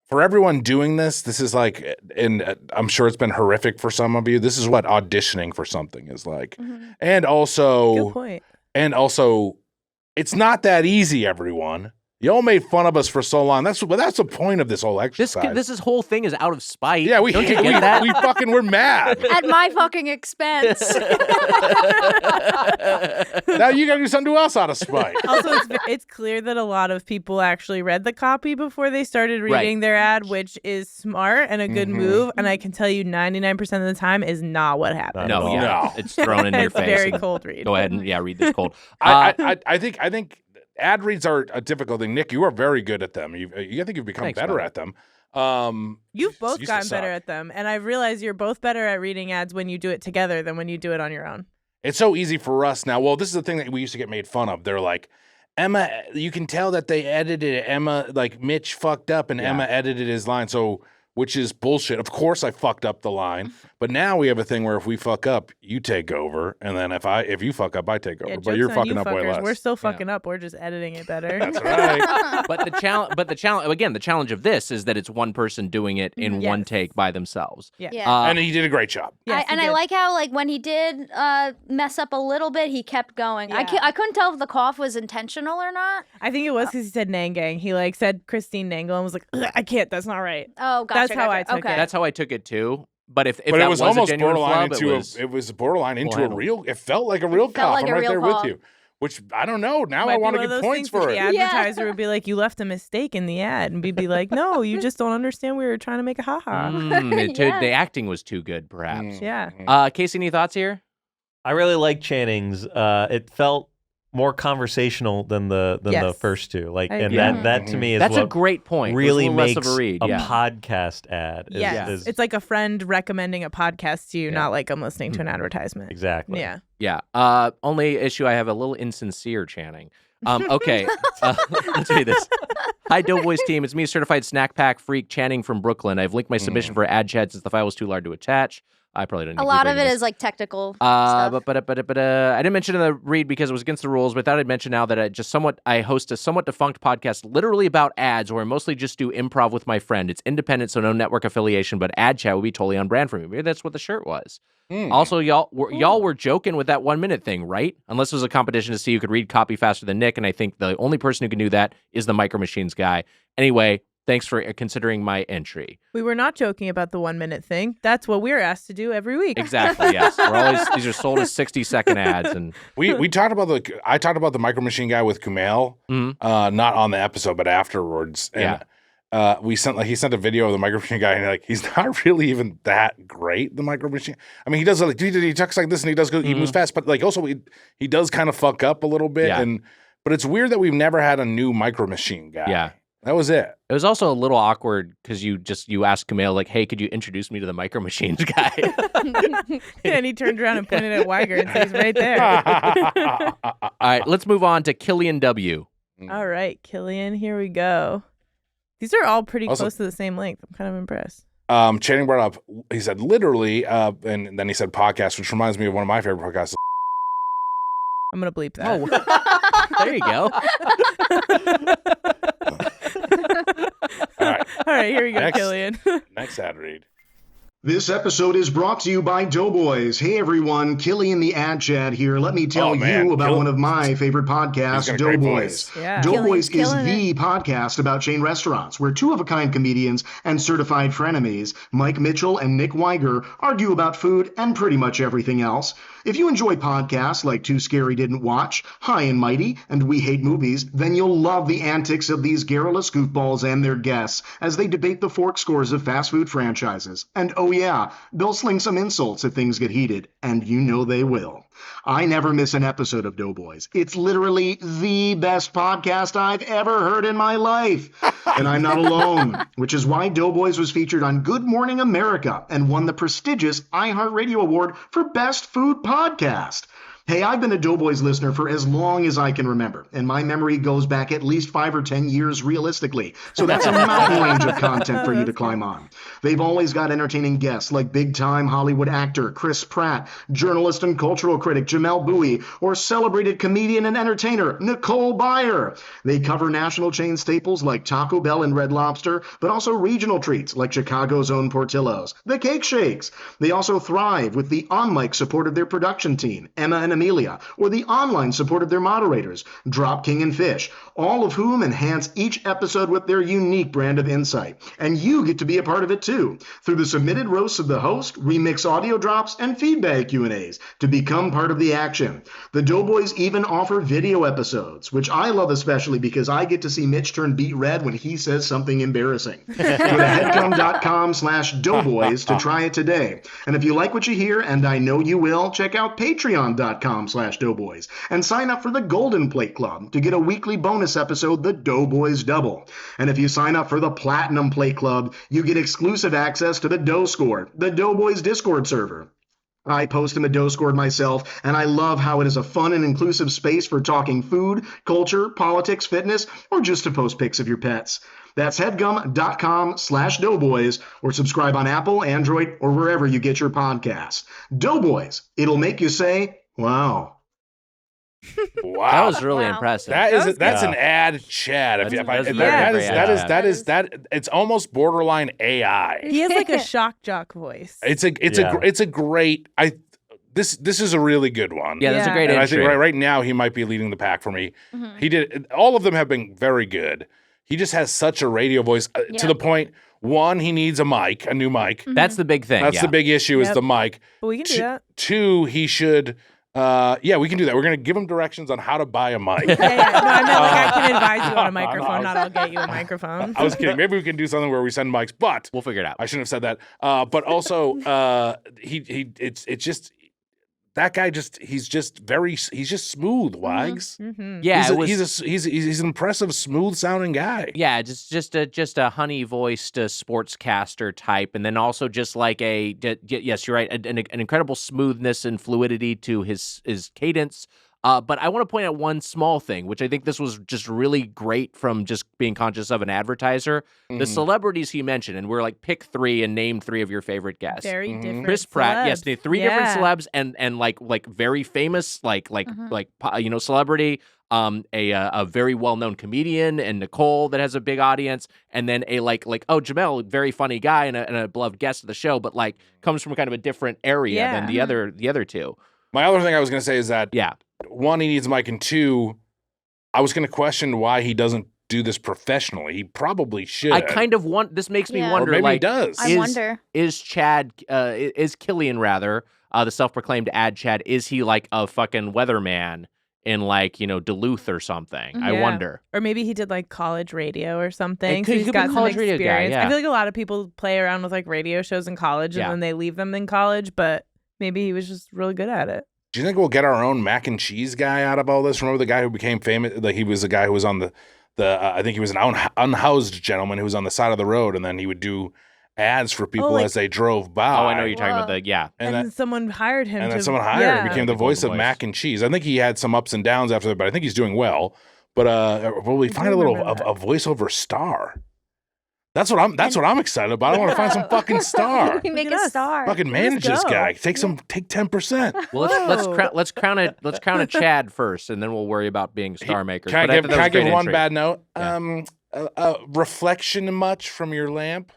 for everyone doing this is like, and I'm sure it's been horrific for some of you. This is what auditioning for something is like. And also, good point. And also, it's not that easy, everyone. Y'all made fun of us for so long. That's the point of this whole exercise. This whole thing is out of spite. Yeah, Don't you get that? we're mad. At my fucking expense. Now you gotta do something to us out of spite. Also, it's clear that a lot of people actually read the copy before they started reading their ad, which is smart and a good move. And I can tell you 99% of the time is not what happened. No. It's thrown in your face. It's a very cold read. Go ahead and read this cold. I think ad reads are a difficult thing. Nick, you are very good at them. I think you've become better at them. You've both gotten better at them, and I've realized you're both better at reading ads when you do it together than when you do it on your own. It's so easy for us now. Well, this is the thing that we used to get made fun of. They're like, Emma, you can tell that they edited it. Emma, like Mitch fucked up and Emma edited his line. So, which is bullshit. Of course I fucked up the line. But now we have a thing where if we fuck up, you take over. And then if you fuck up, I take over. But you're fucking up way less. We're still fucking up. We're just editing it better. That's right. But the challenge of this is that it's one person doing it in one take by themselves. Yeah. And he did a great job. Yes, I like how, like, when he did mess up a little bit, he kept going. Yeah. I couldn't tell if the cough was intentional or not. I think it was because he said Nangang. He like said Christine Nangle and was like, I can't. That's not right. Oh, gotcha. That's how I took it. That's how I took it too. But if but that it was almost a genuine borderline flub, it was borderline into a handled. real. It felt like a real cough. I'm right there cough. with you. Which I don't know. Now I Might be want to one of get those points things for that it. The advertiser would be like, you left a mistake in the ad. And we'd be like, no, you just don't understand. We were trying to make a ha-ha. The acting was too good, perhaps. Yeah. Casey, any thoughts here? I really like Channing's. It felt more conversational than the first two. Like, and that to me is that's what a great point. really less makes of a read. podcast ad. It's like a friend recommending a podcast to you, not like I'm listening to an advertisement. Exactly. Yeah. Yeah. Only issue I have a little insincere Channing. Okay. Let's do this. Hi, Doughboys team. It's me, certified snack pack freak Channing from Brooklyn. I've linked my submission for ad chat since the file was too large to attach. I probably don't. A lot of it is like technical stuff. But I didn't mention in the read because it was against the rules. But I thought I'd mention now that I host a somewhat defunct podcast, literally about ads, where I mostly just do improv with my friend. It's independent, so no network affiliation. But ad chat would be totally on brand for me. Maybe that's what the shirt was. Also, y'all were joking with that 1 minute thing, right? Unless it was a competition to see who could read copy faster than Nick, and I think the only person who can do that is the Micro Machines guy. Anyway. Thanks for considering my entry. We were not joking about the 1 minute thing. That's what we're asked to do every week. Exactly. Yes. These are sold as 60-second ads, and we talked about I talked about the Micro Machine guy with Kumail, not on the episode, but afterwards. And he sent a video of the Micro Machine guy, and he's not really even that great. The Micro Machine. I mean, he does he talks like this, and he moves fast, but also he does kind of fuck up a little bit. Yeah. But it's weird that we've never had a new Micro Machine guy. Yeah. That was it. It was also a little awkward because you asked Kumail, like, hey, could you introduce me to the Micro Machines guy? And he turned around and pointed at Weiger and said, he's right there. All right, let's move on to Killian W. All right, Killian, here we go. These are all pretty close to the same length. I'm kind of impressed. Channing brought up, he said literally, and then he said podcast, which reminds me of one of my favorite podcasts. I'm going to bleep that. Oh, there you go. All right, here we go, Killian. Next ad read. This episode is brought to you by Doughboys. Hey everyone, Killian the Ad Chad here. Let me tell you about one of my favorite podcasts, Doughboys. Yeah. Doughboys is the podcast about chain restaurants where two of a kind comedians and certified frenemies, Mike Mitchell and Nick Weiger, argue about food and pretty much everything else. If you enjoy podcasts like Too Scary Didn't Watch, High and Mighty, and We Hate Movies, then you'll love the antics of these garrulous goofballs and their guests as they debate the fork scores of fast food franchises. And oh yeah, they'll sling some insults if things get heated, and you know they will. I never miss an episode of Doughboys. It's literally the best podcast I've ever heard in my life. And I'm not alone, which is why Doughboys was featured on Good Morning America and won the prestigious iHeartRadio Award for Best Food Podcast. Hey, I've been a Doughboys listener for as long as I can remember, and my memory goes back at least 5 or 10 years realistically, so that's a mountain range of content for you to climb on. They've always got entertaining guests like big-time Hollywood actor Chris Pratt, journalist and cultural critic Jamel Bowie, or celebrated comedian and entertainer Nicole Byer. They cover national chain staples like Taco Bell and Red Lobster, but also regional treats like Chicago's own Portillo's, the Cake Shakes. They also thrive with the on-mic support of their production team, Emma and Amelia, or the online support of their moderators, Drop King and Fish, all of whom enhance each episode with their unique brand of insight. And you get to be a part of it too, through the submitted roasts of the host, remix audio drops, and feedback Q&As to become part of the action. The Doughboys even offer video episodes, which I love especially because I get to see Mitch turn beet red when he says something embarrassing. Go to headgum.com/doughboys to try it today. And if you like what you hear, and I know you will, check out patreon.com/doughboys and sign up for the Golden Plate Club to get a weekly bonus episode, The Doughboys Double. And if you sign up for the Platinum Plate Club, you get exclusive access to the Dough Score, the Doughboys Discord server. I post a dose gourd myself, and I love how it is a fun and inclusive space for talking food, culture, politics, fitness, or just to post pics of your pets. That's headgum.com/doughboys, or subscribe on Apple, Android, or wherever you get your podcasts. Doughboys, it'll make you say, wow. Wow, that was really Wow. impressive. That's an ad, Chad. It's almost borderline AI. He has like a shock jock voice. It's a great. This is a really good one. Yeah, that's a great And entry. I think right now he might be leading the pack for me. He did. All of them have been very good. He just has such a radio voice to the point. One, he needs a mic, a new mic. That's the big thing. That's the big issue is the mic. But we can do that. Two, he should. We can do that. We're gonna give him directions on how to buy a mic. No, I meant I can advise you on a microphone, not I'll get you a microphone. I was kidding. Maybe we can do something where we send mics, but we'll figure it out. I shouldn't have said that. But also, it's just that guy. He's just smooth. Wags. Yeah, he's an impressive, smooth sounding guy. Yeah, just a honey voiced sportscaster type, and then also just like yes, you're right, an incredible smoothness and fluidity to his cadence. But I want to point out one small thing, which I think this was just really great from just being conscious of an advertiser. The celebrities he mentioned, and we're like, pick three and name three of your favorite guests. Very different. Chris Pratt, yes, celebs. three different celebs, and like very famous, celebrity. A very well-known comedian, and Nicole that has a big audience, and then Jamel, very funny guy and a beloved guest of the show, but like comes from kind of a different area than the other two. My other thing I was going to say is that one, he needs a mic, and two, I was going to question why he doesn't do this professionally. He probably should. I kind of want. This makes me wonder. Or maybe like, he does. I wonder. Is Killian rather the self-proclaimed ad Chad? Is he like a fucking weatherman in Duluth or something? I wonder. Or maybe he did like college radio or something. He He's could got be a some college radio experience. guy, yeah. I feel like a lot of people play around with like radio shows in college and then they leave them in college, but maybe he was just really good at it. Do you think we'll get our own mac and cheese guy out of all this? Remember the guy who became famous? Like he was the guy who was on the I think he was an unhoused gentleman who was on the side of the road, and then he would do ads for people as they drove by. Oh, I know you're talking about And then someone hired him. And then someone hired him, became the voice of mac and cheese. I think he had some ups and downs after that, but I think he's doing well. But will we find a voiceover star? That's what I'm excited about. I want to find some fucking star. You make a star. Fucking manage this guy. Take 10%. Well, let's crown a Chad first, and then we'll worry about being star makers. Can I give one entry. bad note? Reflection much from your lamp?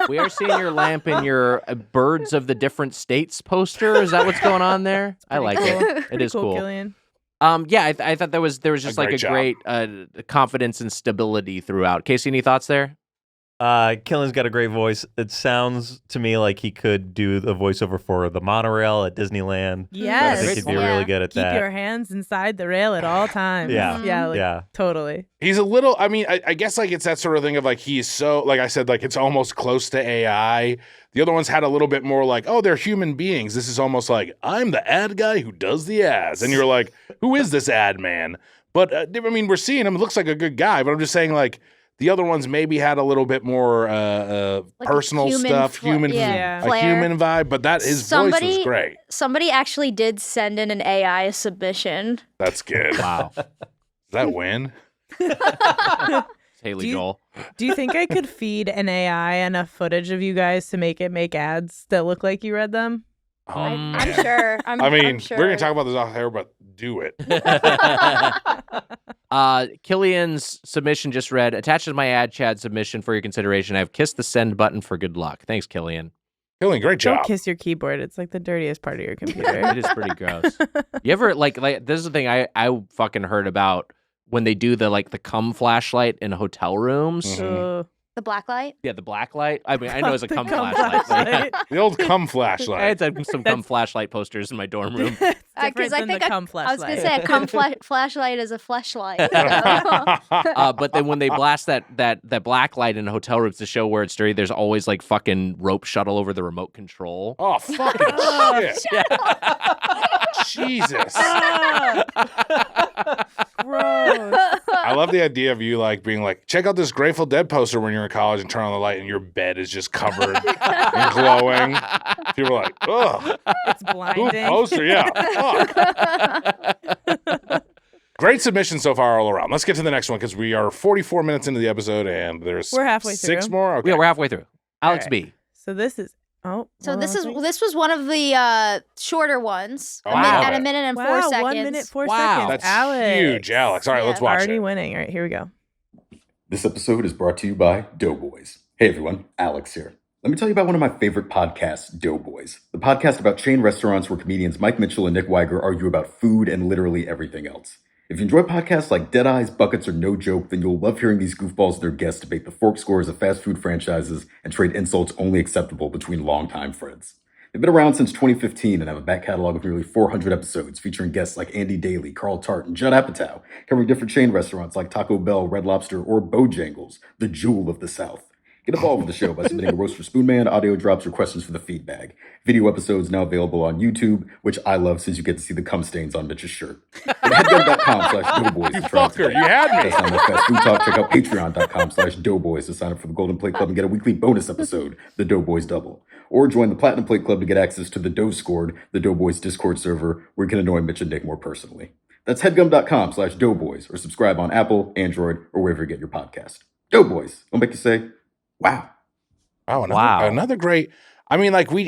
We are seeing your lamp in your Birds of the Different States poster. Is that what's going on there? I like it. It is cool. Killian. I thought there was just like a great confidence and stability throughout. Casey, any thoughts there? Killian's got a great voice. It sounds to me like he could do the voiceover for the monorail at Disneyland. Yes. I think he'd be really good at that. Keep your hands inside the rail at all times. Yeah. Totally. He's a little, I mean, I guess like it's that sort of thing of like he's so, like I said, like it's almost close to AI. The other ones had a little bit more like, oh, they're human beings. This is almost like, I'm the ad guy who does the ads. And you're like, who is this ad man? But I mean, we're seeing him. It looks like a good guy, but I'm just saying like, the other ones maybe had a little bit more like personal stuff, human vibe, but his voice was great. Somebody actually did send in an AI submission. That's good. Wow. Does that win? Haley Joel. Do you think I could feed an AI enough footage of you guys to make it make ads that look like you read them? I'm sure. I'm sure. We're going to talk about this off air, but do it. Killian's submission just read, attached to my ad Chad submission for your consideration. I have kissed the send button for good luck. Thanks, Killian. Killian, great job. Don't kiss your keyboard. It's like the dirtiest part of your computer. It is pretty gross. You ever like this is the thing I fucking heard about when they do the cum flashlight in hotel rooms. Mm-hmm. The black light? Yeah, the black light. I mean, I know it's a cum flashlight. flashlight. The old cum flashlight. I had some cum flashlight posters in my dorm room. Because I think I was going to say a cum flashlight is a fleshlight. But then when they blast that black light in hotel rooms to show where it's dirty, there's always like fucking rope shuttle over the remote control. Oh, fucking shit. Jesus. Gross. I love the idea of you like being like, check out this Grateful Dead poster when you're in college and turn on the light and your bed is just covered and glowing. People are like, ugh. It's blinding. Poster, yeah. Fuck. Great submission so far all around. Let's get to the next one because we are 44 minutes into the episode and there's We're halfway 6 through. more. Okay. Yeah, we're halfway through. Alex right. B. So this is This was one of the shorter ones. Oh, wow. At a minute and 4 seconds. 1 minute 4 Wow. seconds. That's Alex. huge, Alex. All right, let's watch Already it. winning. All right, here we go. This episode is brought to you by Doughboys. Hey everyone, Alex here. Let me tell you about one of my favorite podcasts, Doughboys, the podcast about chain restaurants where comedians Mike Mitchell and Nick Weiger argue about food and literally everything else. If you enjoy podcasts like Dead Eyes, Buckets, or No Joke, then you'll love hearing these goofballs and their guests debate the fork scores of fast food franchises and trade insults only acceptable between longtime friends. They've been around since 2015 and have a back catalog of nearly 400 episodes featuring guests like Andy Daly, Carl Tart, and Judd Apatow, covering different chain restaurants like Taco Bell, Red Lobster, or Bojangles, the jewel of the South. Get involved with the show by submitting a roast for Spoonman, audio drops, or questions for the feedback. Video episodes now available on YouTube, which I love since you get to see the cum stains on Mitch's shirt. At headgum.com/doughboys to try Fucker, you had me. That's not my fast food talk. Check out patreon.com/doughboys to sign up for the Golden Plate Club and get a weekly bonus episode, the Doughboys Double. Or join the Platinum Plate Club to get access to the Dough Scored, the Doughboys Discord server, where you can annoy Mitch and Nick more personally. That's headgum.com/doughboys or subscribe on Apple, Android, or wherever you get your podcast. Doughboys. I'll make you say, wow. Oh, Wow. another great. I mean, like when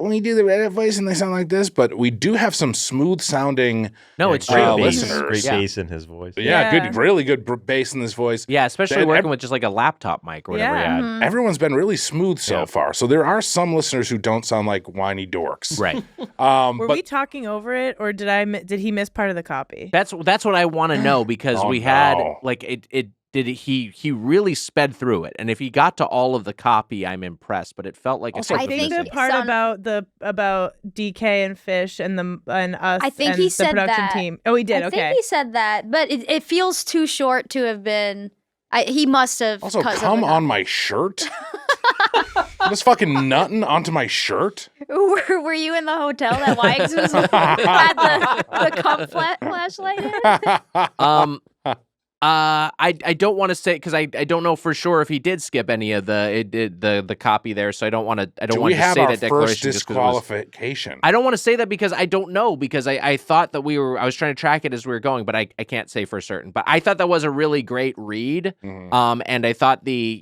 we do the Reddit voice and they sound like this, but we do have some smooth sounding. No, it's great true. bass, listeners. great Yeah. bass in his voice. Yeah, Yeah. good, really good bass in this voice. Yeah, especially That- working with just like a laptop mic or whatever Yeah. you had. Everyone's been really smooth so Yeah. far. So there are some listeners who don't sound like whiny dorks. Right. Were But we talking over it, or did he miss part of the copy? That's what I want to know because Oh, we had no. like he really sped through it, and if he got to all of the copy, I'm impressed. But it felt like Also, it I took think him the missing. part Son- about DK and Fish and us I think and he the said production that. team. Oh, he did. I Okay. think he said that, but it feels too short to have been. He must have. also, cut come something on up. my shirt. Just fucking nutting onto my shirt. Were you in the hotel that Wags was had the cum flashlight in? I don't want to say because I don't know for sure if he did skip any of the copy there, so I don't want to Do want we to have say our that declaration. first just 'cause it was- disqualification? I don't want to say that because I don't know because I thought that I was trying to track it as we were going, but I can't say for certain. But I thought that was a really great read. Mhm. And I thought the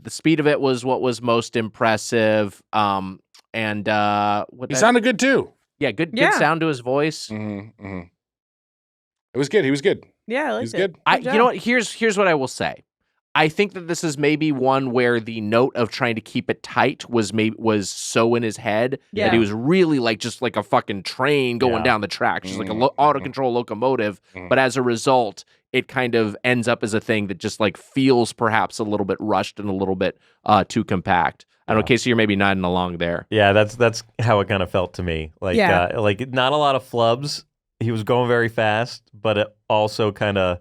speed of it was what was most impressive. And He sounded good too. good Yeah. sound to his voice. Mm-hmm. It was good. He was good. Yeah, I He liked was it. good. You know what? Here's what I will say. I think that this is maybe one where the note of trying to keep it tight was so in his head Yeah. that he was really like just like a fucking train going Yeah. down the track, just like a Mhm. auto control locomotive. Mhm. But as a result, it kind of ends up as a thing that just like feels perhaps a little bit rushed and a little bit too compact. I don't know, Casey, you're maybe nodding along there. Yeah, that's how it kind of felt to me. Like, Yeah. like not a lot of flubs. He was going very fast, but it also kind of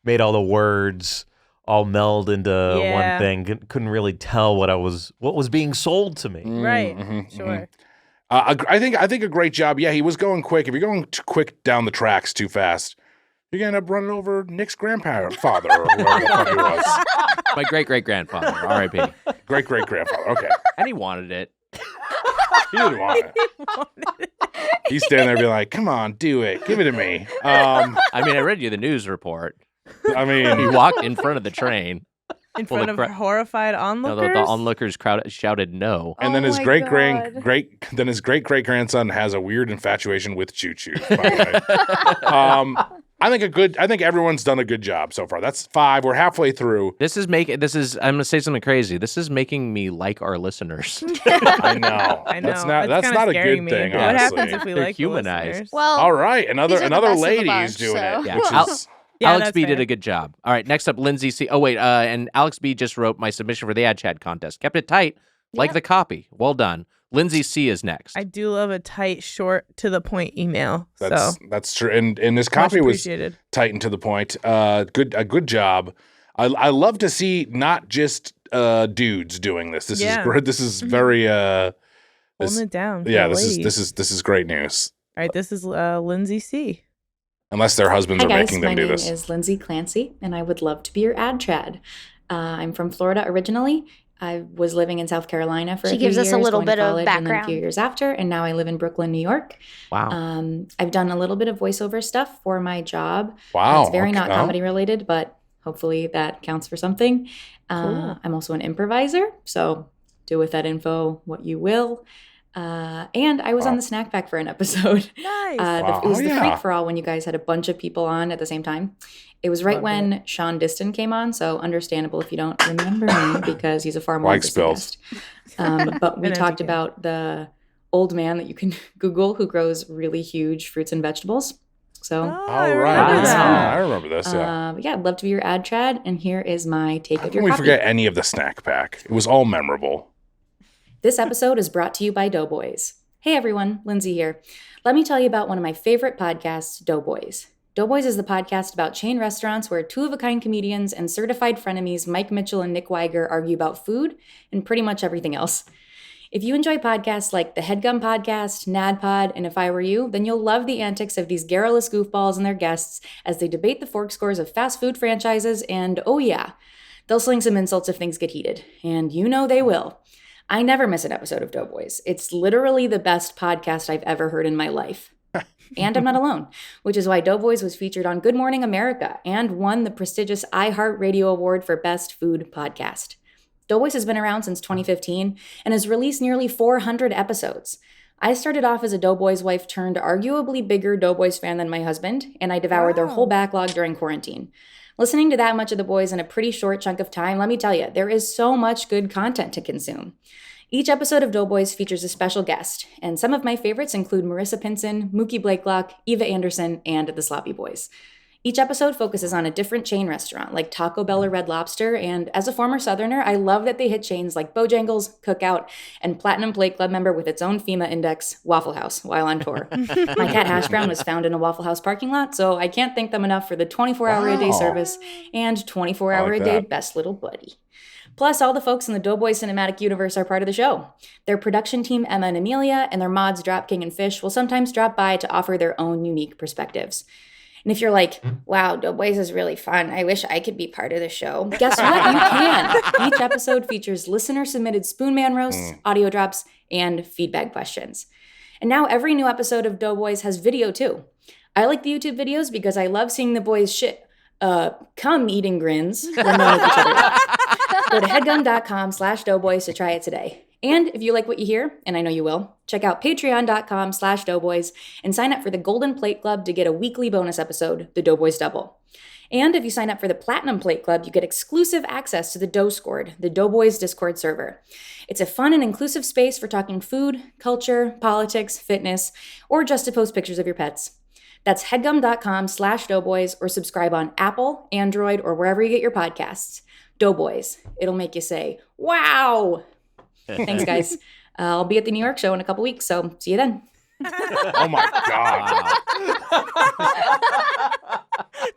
made all the words all meld into Yeah. one thing. Couldn't really tell what was being sold to me. Right. Mhm, Sure. mhm. I think a great job. Yeah, he was going quick. If you're going too quick down the tracks too fast, you're gonna end up running over Nick's grandfather or whoever the fuck he was. My great-great-grandfather, R.I.P. Great-great-grandfather. Okay. And he wanted it. He didn't want it. He's standing there being like, come on, do it. Give it to me. I mean, I read you the news report. I He mean, walked in front of the train. In Well, front the of horrified No, onlookers. the onlookers shouted no. and then Oh his my great God. great-great-grandson has a weird infatuation with choo-choos, by the way. I think everyone's done a good job so far. That's 5. We're halfway through. I'm gonna say something crazy. This is making me like our listeners. I know. I know. That's not It's kinda a scaring good me. thing, What honestly. happens if we They're like the humanized. listeners? Well, All right, another these are the best of the lady's bunch, doing so- it. Yeah. Which I'll- is, Yeah, Alex that's B did fair. a good job. All right, next up, Lindsay C. Oh, wait, and Alex B just wrote my submission for the Ad Chat contest. Kept it tight, like Yeah. the copy. Well done. Lindsay C is next. I do love a tight, short, to the point email. that's true. And this Much copy was appreciated. tight and to the point. A good job. I love to see not just dudes doing this. This Yeah. is great. This is very Holding this- it down. for yeah. the This ladies. is great news. All right, this is Lindsay C. Unless their husbands Hi are guys, making my them do name this. is Lindsay Clancy, and I would love to be your ad trad. I'm from Florida originally. I was living in South Carolina for a few years. She gives us a little going to bit of college, and then a few background. years after, and now I live in Brooklyn, New York. Wow. I've done a little bit of voiceover stuff for my job. Wow. It's very not okay. comedy related, but hopefully that counts for something. Cool. I'm also an improviser, so do with that info what you will. And I was on the Snack Pack for an episode. Nice. It was the yeah. Freak for All when you guys had a bunch of people on at the same time. It was right Loved when Sean Diston came on, so understandable if you don't remember me because he's a far more Like interesting spills. guest. But we And talked anti-gay. about the old man that you can Google who grows really huge fruits and vegetables. So, Oh, All I right. remember that. I remember this. Yeah. but yeah, I'd love to be your ad trad, and here is my take How of can your we copy. forget any of the Snack Pack? It was all memorable. This episode is brought to you by Doughboys. Hey everyone, Lindsay here. Let me tell you about one of my favorite podcasts, Doughboys. Doughboys is the podcast about chain restaurants where two-of-a-kind comedians and certified frenemies Mike Mitchell and Nick Weiger argue about food and pretty much everything else. If you enjoy podcasts like the Headgum podcast, NADPod, and If I Were You, then you'll love the antics of these garrulous goofballs and their guests as they debate the fork scores of fast food franchises and, oh yeah, they'll sling some insults if things get heated. And you know they will. I never miss an episode of Doughboys. It's literally the best podcast I've ever heard in my life. And I'm not alone, which is why Doughboys was featured on Good Morning America and won the prestigious iHeartRadio Award for Best Food Podcast. Doughboys has been around since 2015 and has released nearly 400 episodes. I started off as a Doughboys wife turned arguably bigger Doughboys fan than my husband, and I devoured their whole backlog during quarantine. Listening to that much of the boys in a pretty short chunk of time, let me tell you, there is so much good content to consume. Each episode of Doughboys features a special guest, and some of my favorites include Marissa Pinson, Mookie Blakelock, Eva Anderson, and the Sloppy Boys. Each episode focuses on a different chain restaurant, like Taco Bell or Red Lobster, and as a former Southerner, I love that they hit chains like Bojangles, Cookout, and Platinum Plate Club member with its own FEMA index, Waffle House, while on tour. My cat Hash Brown was found in a Waffle House parking lot, so I can't thank them enough for the 24-hour-a-day service and 24-hour-a-day best little buddy. Plus, all the folks in the Doughboys cinematic universe are part of the show. Their production team, Emma and Amelia, and their mods, Dropking and Fish, will sometimes drop by to offer their own unique perspectives. And if you're like, wow, Doughboys is really fun, I wish I could be part of the show, guess what? You can. Each episode features listener-submitted Spoonman roasts, audio drops, and feedback questions. And now every new episode of Doughboys has video, too. I like the YouTube videos because I love seeing the boys cum eating grins when they're with each other. Go to headgum.com/doughboys to try it today. And if you like what you hear, and I know you will, check out patreon.com/doughboys and sign up for the Golden Plate Club to get a weekly bonus episode, The Doughboys Double. And if you sign up for the Platinum Plate Club, you get exclusive access to the Doughscord, the Doughboys Discord server. It's a fun and inclusive space for talking food, culture, politics, fitness, or just to post pictures of your pets. That's headgum.com/doughboys or subscribe on Apple, Android, or wherever you get your podcasts. Doughboys. It'll make you say, wow. Thanks, guys. I'll be at the New York show in a couple weeks, so see you then. Oh my god!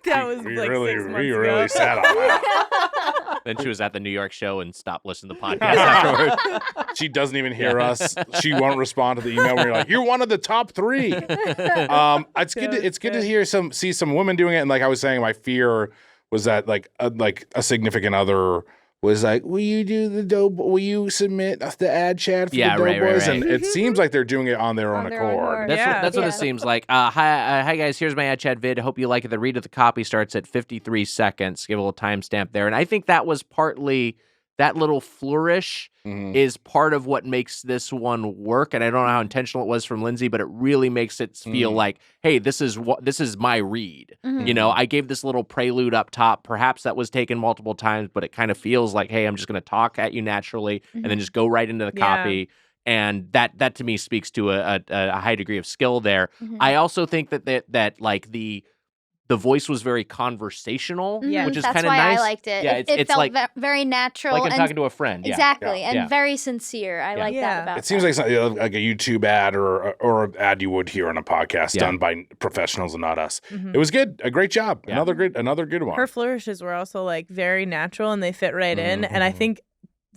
That was we like really, 6 months we ago. really sat on that. Then she was at the New York show and stopped listening to the podcast afterward. She doesn't even hear us. She won't respond to the email where you're like, "You're one of the top 3." It's good. It's good to see some women doing it. And like I was saying, my fear was that like a significant other was like, will you submit the ad chat for the Doughboys? Right. And it seems like they're doing it on their own accord. That's what it seems like. Hi guys, here's my ad chat vid. Hope you like it. The read of the copy starts at 53 seconds. Give a little timestamp there. And I think that was partly that little flourish is part of what makes this one work. And I don't know how intentional it was from Lindsay, but it really makes it feel like, hey, this is my read. You know, I gave this little prelude up top. Perhaps that was taken multiple times, but it kind of feels like, hey, I'm just going to talk at you naturally and then just go right into the copy. And that to me speaks to a high degree of skill there. I also think that like the voice was very conversational, which is kind of nice. That's why I liked it. Yeah, it felt like, very natural. Like I'm and talking to a friend. Exactly, and very sincere. I like that about it. Seems like something like a YouTube ad or an ad you would hear on a podcast done by professionals and not us. It was good. A great job. Yeah. Another good one. Her flourishes were also like very natural and they fit right in. And I think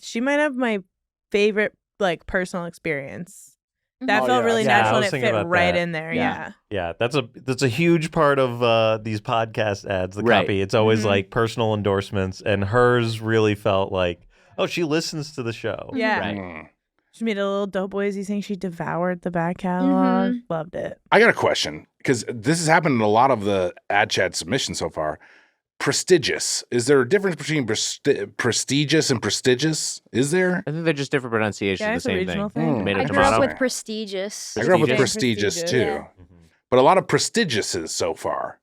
she might have my favorite like personal experience That felt really natural and it fit right that. in there. Yeah. Yeah, that's a huge part of these podcast ads, the Right. copy. It's always like personal endorsements, and hers really felt like, oh, she listens to the show. Yeah. Right. She made a little Doughboys-y saying she devoured the back catalog. Loved it. I got a question, because this has happened in a lot of the ad chat submissions so far. Prestigious. Is there a difference between prestigious and prestigious? Is there? I think they're just different pronunciations of the same thing. Tomato, I grew tomato. up with prestigious. I grew up with prestigious too. Yeah. But a lot of prestigiouses so far.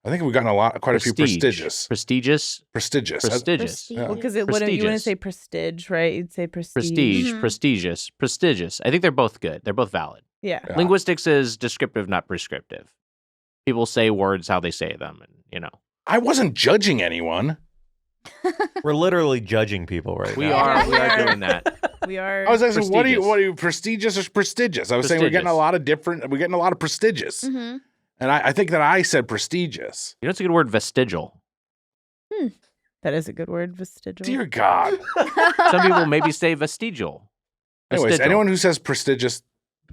I think we've gotten quite a few prestigious. Prestigious. Yeah. Well, because you wouldn't say prestige, right? You'd say prestige. Prestigious. I think they're both good. They're both valid. Yeah. Linguistics is descriptive, not prescriptive. People say words how they say them, and I wasn't judging anyone. We're literally judging people right we now. are doing that. We are. I was asking, what are you prestigious or prestigious? I was saying we're getting a lot of prestigious. Mm-hmm. And I think that I said prestigious. You know, it's a good word, vestigial. That is a good word, vestigial. Dear God. Some people maybe say vestigial. Anyways, Vestigial. anyone who says prestigious,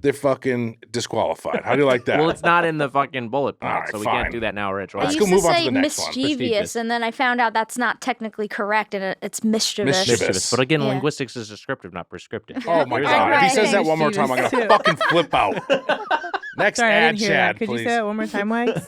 they're fucking disqualified. How do you like that? Well, it's not in the fucking bullet point, All right, so we fine. can't do that now, Rich. I Let's used go move to on to say the next one. mischievous, Prestigious. and then I found out that's not technically correct, and it's mischievous. Mischievous. But again, Yeah. linguistics is descriptive, not prescriptive. Oh my Here's God. our- If he says that one more time, I'm going to fucking flip out. Next Sorry, I ad didn't hear chat, that. Could please. you say that one more time, Wags?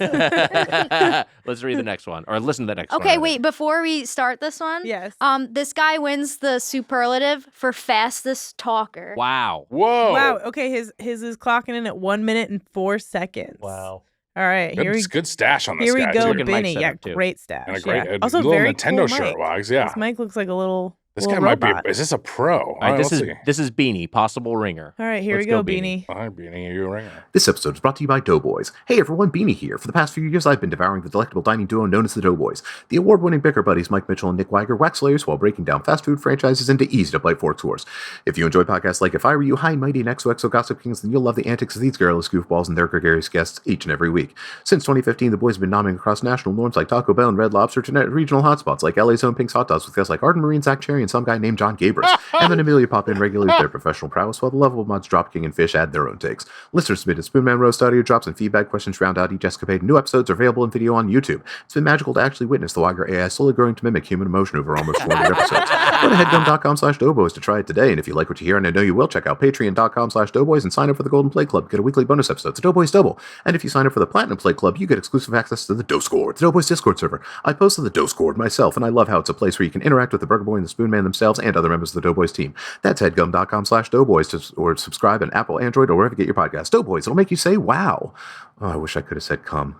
Let's read the next one, or listen to the next one. Okay, rather. wait, before we start this one, Yes. this guy wins the superlative for fastest talker. Wow. Whoa. Wow. Okay, his is clocking in at 1 minute and 4 seconds. Wow. All right, Good stash on this here we guy, go, too. Look at Mike's Benny. Yeah, setup, too. great stash. And a great yeah. a Also little very Nintendo cool shirt, mic. Wags. Yeah. This mic looks like a little. This little guy might robot. be. Is this a pro? All right, Let's see. this is Beanie, possible ringer. All right, here Let's we go, go, Beanie. Beanie. All right, Beanie, you a ringer. This episode is brought to you by Doughboys. Hey everyone, Beanie here. For the past few years, I've been devouring the delectable dining duo known as the Doughboys. The award-winning bicker buddies Mike Mitchell and Nick Weiger wax layers while breaking down fast food franchises into easy-to-bite fork tours. If you enjoy podcasts like If I Were You, High and Mighty, and XOXO Gossip Kings, then you'll love the antics of these garrulous goofballs and their gregarious guests each and every week. Since 2015, the boys have been nominating across national norms like Taco Bell and Red Lobster to regional hotspots like LA's own Pink's Hot Dogs with guests like Arden Marine, Zach Cherry, and some guy named John Gabris. And then Amelia popped in regularly with their professional prowess, while the lovable mods Dropking and Fish add their own takes. Listeners submitted Spoonman Roast audio drops and feedback questions round out each escapade. New episodes are available in video on YouTube. It's been magical to actually witness the Weiger AI slowly growing to mimic human emotion over almost 400 episodes. Go to headgum.com/doughboys to try it today, and if you like what you hear, and I know you will, check out patreon.com/doughboys and sign up for the Golden Play Club. Get a weekly bonus episode, the Doughboys Double. And if you sign up for the Platinum Play Club, you get exclusive access to the Doughscore, the Doughboys Discord server. I posted the Doughscore myself, and I love how it's a place where you can interact with the Burger Boy and the Spoonman themselves and other members of the Doughboys team. That's headgum.com/doughboys or subscribe on Apple, Android, or wherever you get your podcasts. Doughboys, it'll make you say wow. Oh, I wish I could have said come.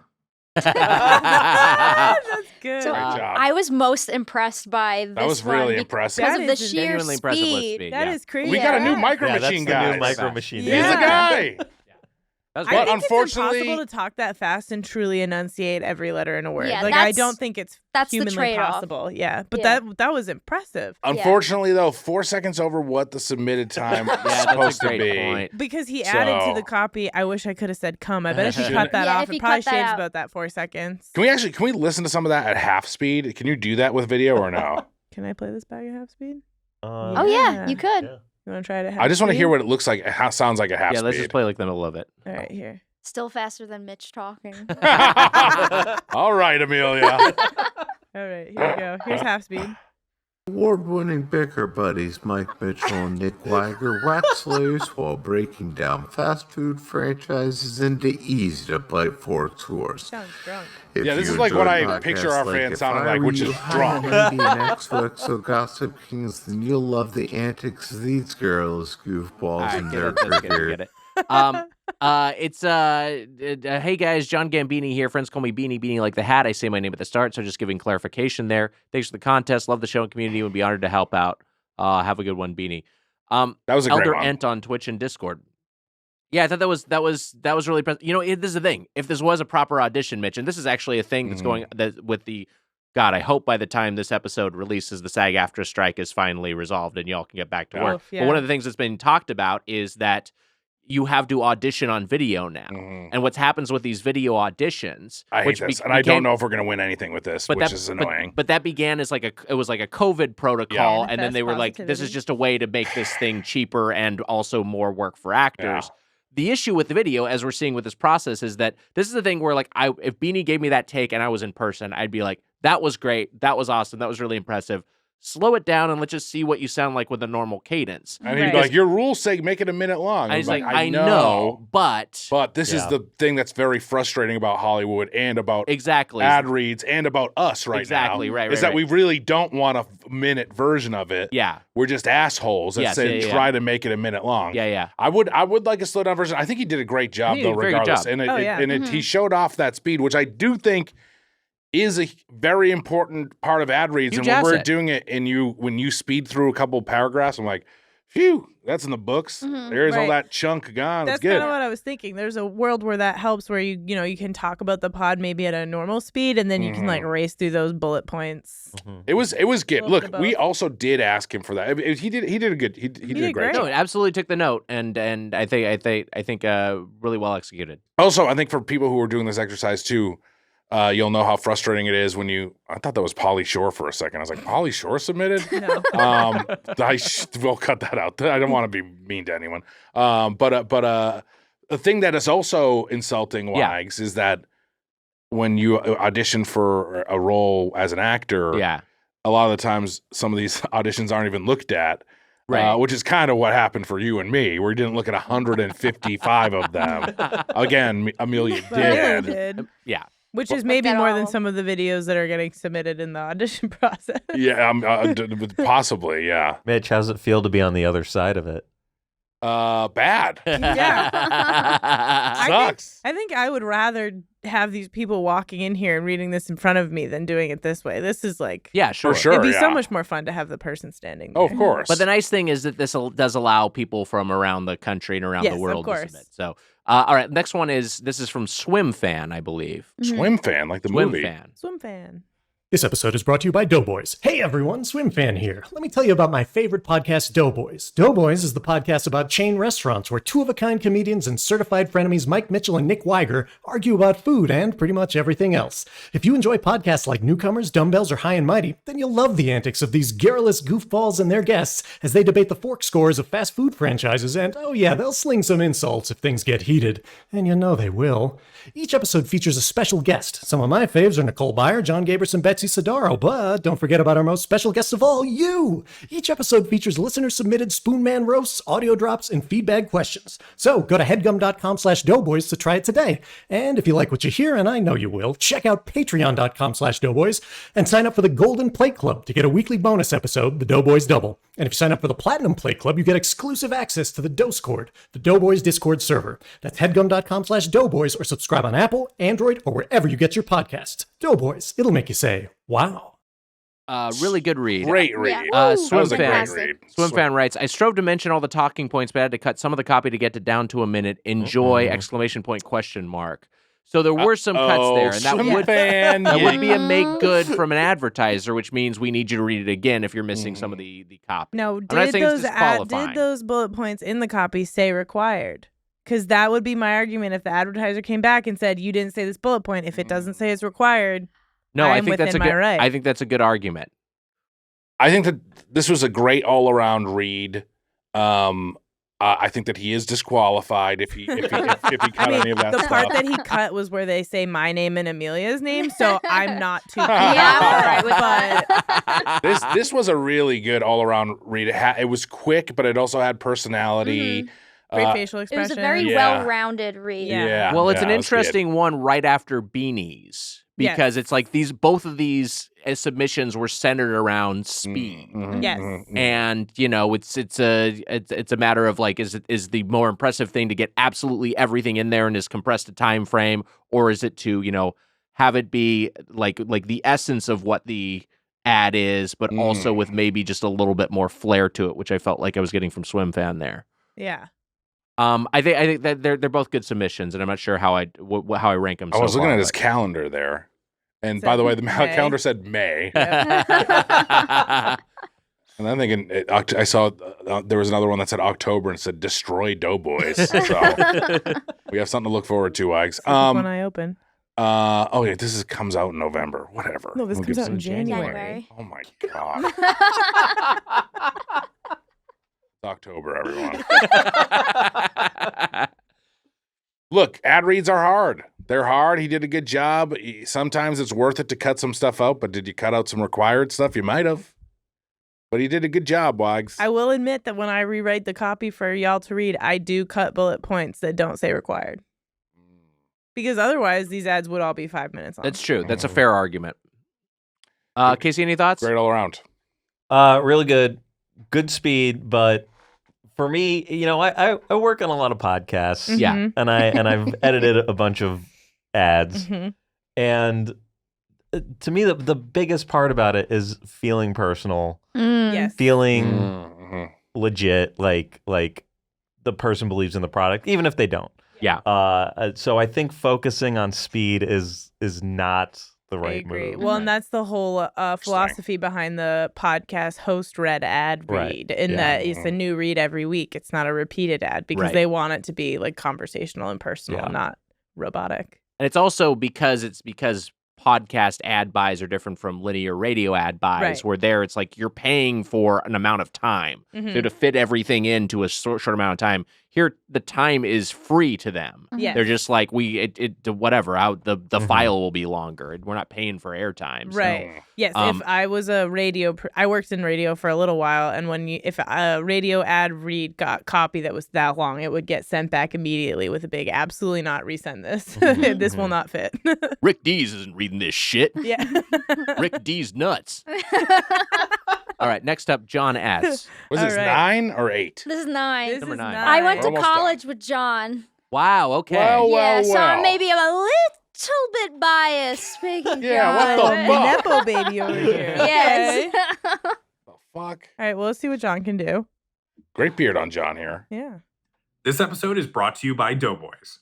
That's good. So Great job. I was most impressed by this That was one really be- impressive. because That of the is sheer Genuinely impressive with speed. speed. That yeah. is crazy. We got a new Yeah. micro Yeah, machine, that's the guys. new micro machine. Yeah. He's the guy. That was I good. But think unfortunately- it's impossible to talk that fast and truly enunciate every letter in a word. Yeah, like I that's- don't think it's that's the humanly trade-off. possible. Yeah, but Yeah. that was impressive Unfortunately, though, 4 seconds over what the submitted time is Yeah, supposed that's a to great be. point. because he added to So- the copy. I wish I could have said come. I bet if he Shouldn't- cut that Yeah, off, if he it probably cut that shaves out. about that 4 seconds. Can we listen to some of that at half speed? Can you do that with video or no? Can I play this back at half speed? Oh yeah, you could. Yeah. You want to try it at half I just want to speed? hear what it looks like. It sounds like a half Yeah, speed. let's just play like the middle of it. All right, here. Still faster than Mitch talking. All right, Amelia. All right, here we go. Here's half speed. Award-winning bicker buddies Mike Mitchell and Nick Weiger wax layers while breaking down fast food franchises into easy-to-bite fork tours. Sounds drunk. If Yeah, this you is like what enjoy I picture podcasts our like fans If sounding I like, Were which You, is High drunk. and Mighty, and XOXO Gossip Kings, then you'll love the antics of these girls, goofballs, All right, and get their it, that's good, career. get it. It's hey guys, John Gambini here. Friends call me Beanie like the hat. I say my name at the start, so just giving clarification there. Thanks for the contest. Love the show and community. Would be honored to help out. Have a good one, Beanie. That was a great Elder one. Ent on Twitch and Discord. Yeah, I thought that was really impressive. You know, this is the thing. If this was a proper audition, Mitch, and this is actually a thing that's going with the God, I hope by the time this episode releases, the SAG-AFTRA strike is finally resolved and y'all can get back to work. Yeah. But one of the things that's been talked about is that you have to audition on video now. And what happens with these video auditions, I hate which this, and I don't know if we're going to win anything with this, which is annoying. But that began as like it was like a COVID protocol, Yeah. and then they were like, this is Positivity. just a way to make this thing cheaper and also more work for actors. Yeah. the issue with the video, as we're seeing with this process, is that this is the thing where, like, if Beanie gave me that take and I was in person, I'd be like, that was great. That was awesome. That was really impressive. Slow it down and let's just see what you sound like with a normal cadence. And he'd be like, your rules say make it a minute long. And he's like, I know, but this is the thing that's very frustrating about Hollywood and about ad reads and about us right now. Is that we really don't want a minute version of it. Yeah. We're just assholes that try to make it a minute long. Yeah. I would like a slow down version. I think he did a great job, though, regardless. And he showed off that speed, which I do think is a very important part of ad reads. And when we're doing it and when you speed through a couple paragraphs, I'm like, phew, that's in the books. There's all that chunk gone. That's kind of what I was thinking. There's a world where that helps, where you can talk about the pod maybe at a normal speed, and then you can like race through those bullet points. It was good. Look, we also did ask him for that. He did a good. He did a great job. No, it absolutely took the note, and I think really well executed. Also, I think for people who are doing this exercise too, you'll know how frustrating it is when I thought that was Pauly Shore for a second. I was like, Pauly Shore submitted? No. We'll cut that out. I don't want to be mean to anyone. But the thing that is also insulting, Wags, is that when you audition for a role as an actor, a lot of the times some of these auditions aren't even looked at. Right. Which is kind of what happened for you and me, where you didn't look at 155 of them. Again, Amelia did. Yeah. Which is maybe more than some of the videos that are getting submitted in the audition process. Yeah, possibly, yeah. Mitch, how's it feel to be on the other side of it? Bad. Yeah. Sucks. I think I would rather have these people walking in here and reading this in front of me than doing it this way. This is like... Yeah, sure. For sure, it'd be so much more fun to have the person standing there. Oh, of course. But the nice thing is that this does allow people from around the country and around the world to submit. So, all right, next one is from Swim Fan, I believe. Swim Fan, like the movie. Swim Fan. This episode is brought to you by Doughboys. Hey everyone, Swim Fan here. Let me tell you about my favorite podcast, Doughboys. Doughboys is the podcast about chain restaurants where two-of-a-kind comedians and certified frenemies Mike Mitchell and Nick Weiger argue about food and pretty much everything else. If you enjoy podcasts like Newcomers, Dumbbells, or High and Mighty, then you'll love the antics of these garrulous goofballs and their guests as they debate the fork scores of fast food franchises, and oh yeah, they'll sling some insults if things get heated. And you know they will. Each episode features a special guest. Some of my faves are Nicole Byer, John Gaberson, Betsy Sidaro, but don't forget about our most special guest of all, you! Each episode features listener-submitted Spoonman roasts, audio drops, and feedback questions. So go to headgum.com/doughboys to try it today. And if you like what you hear, and I know you will, check out patreon.com/doughboys and sign up for the Golden Plate Club to get a weekly bonus episode, the Doughboys Double. And if you sign up for the Platinum Plate Club, you get exclusive access to the Discord, the Doughboys Discord server. That's headgum.com/doughboys, or subscribe on Apple, Android, or wherever you get your podcasts. Doughboys, it'll make you say, wow. Really good read. Great read. Swim Fan. Great read. Swim Fan writes, I strove to mention all the talking points, but I had to cut some of the copy to get it down to a minute. Enjoy, ! So there were some cuts there, and that would be a make good from an advertiser, which means we need you to read it again if you're missing some of the copy. No, did those bullet points in the copy say required? Because that would be my argument if the advertiser came back and said, you didn't say this bullet point. If it doesn't say it's required, I think that's a good argument. I think that this was a great all-around read. I think that he is disqualified if he cut any of that the stuff. The part that he cut was where they say my name and Amelia's name, so I'm not too This was a really good all-around read. It was quick, but it also had personality. Great facial expression. It was a very well-rounded read. Yeah. Well, it's an interesting one right after Beanies because it's like both of these submissions were centered around speed. Yes. And it's a matter of like is the more impressive thing to get absolutely everything in there in as compressed a time frame, or is it to have it be like the essence of what the ad is, but also with maybe just a little bit more flair to it, which I felt like I was getting from Swim Fan there. Yeah. I think that they're both good submissions, and I'm not sure how I rank them. I was looking at his calendar there, and by the way, the calendar said May. And I'm thinking, I saw there was another one that said October and said Destroy Doughboys. So we have something to look forward to, Wags. When I open. Oh yeah, this comes out in November. Whatever. No, this comes out in January. Oh my god. October, everyone. Look, ad reads are hard. They're hard. He did a good job. Sometimes it's worth it to cut some stuff out, but did you cut out some required stuff? You might have. But he did a good job, Wags. I will admit that when I rewrite the copy for y'all to read, I do cut bullet points that don't say required. Because otherwise, these ads would all be 5 minutes long. That's true. That's a fair argument. Casey, any thoughts? Great all around. Really good. Good speed, but for me, I work on a lot of podcasts. Yeah. And I've edited a bunch of ads. And to me, the biggest part about it is feeling personal. Yes. Feeling legit, like the person believes in the product, even if they don't. Yeah. So I think focusing on speed is not the right move. Well, and that's the whole philosophy behind the podcast host read ad read, in that it's a new read every week. It's not a repeated ad because they want it to be like conversational and personal, not robotic. And it's also because podcast ad buys are different from linear radio ad buys, where there it's like you're paying for an amount of time. So to fit everything into a short amount of time, here the time is free to them. They're just like, the file will be longer. We're not paying for airtime. Right. So, yes. If I was I worked in radio for a little while, and if a radio ad read got copy that was that long, it would get sent back immediately with a big absolutely not, resend this. This will not fit. Rick Dees isn't reading this shit. Yeah. Rick Dees nuts. All right, next up, John S. Was this 9 or 8? This is 9. Number 9. I went to college with John. Wow, okay. Well. So I'm maybe a little bit biased speaking Yeah, what the fuck? Nepo baby over here. Yes. The fuck? All right, well, let's see what John can do. Great beard on John here. Yeah. This episode is brought to you by Doughboys.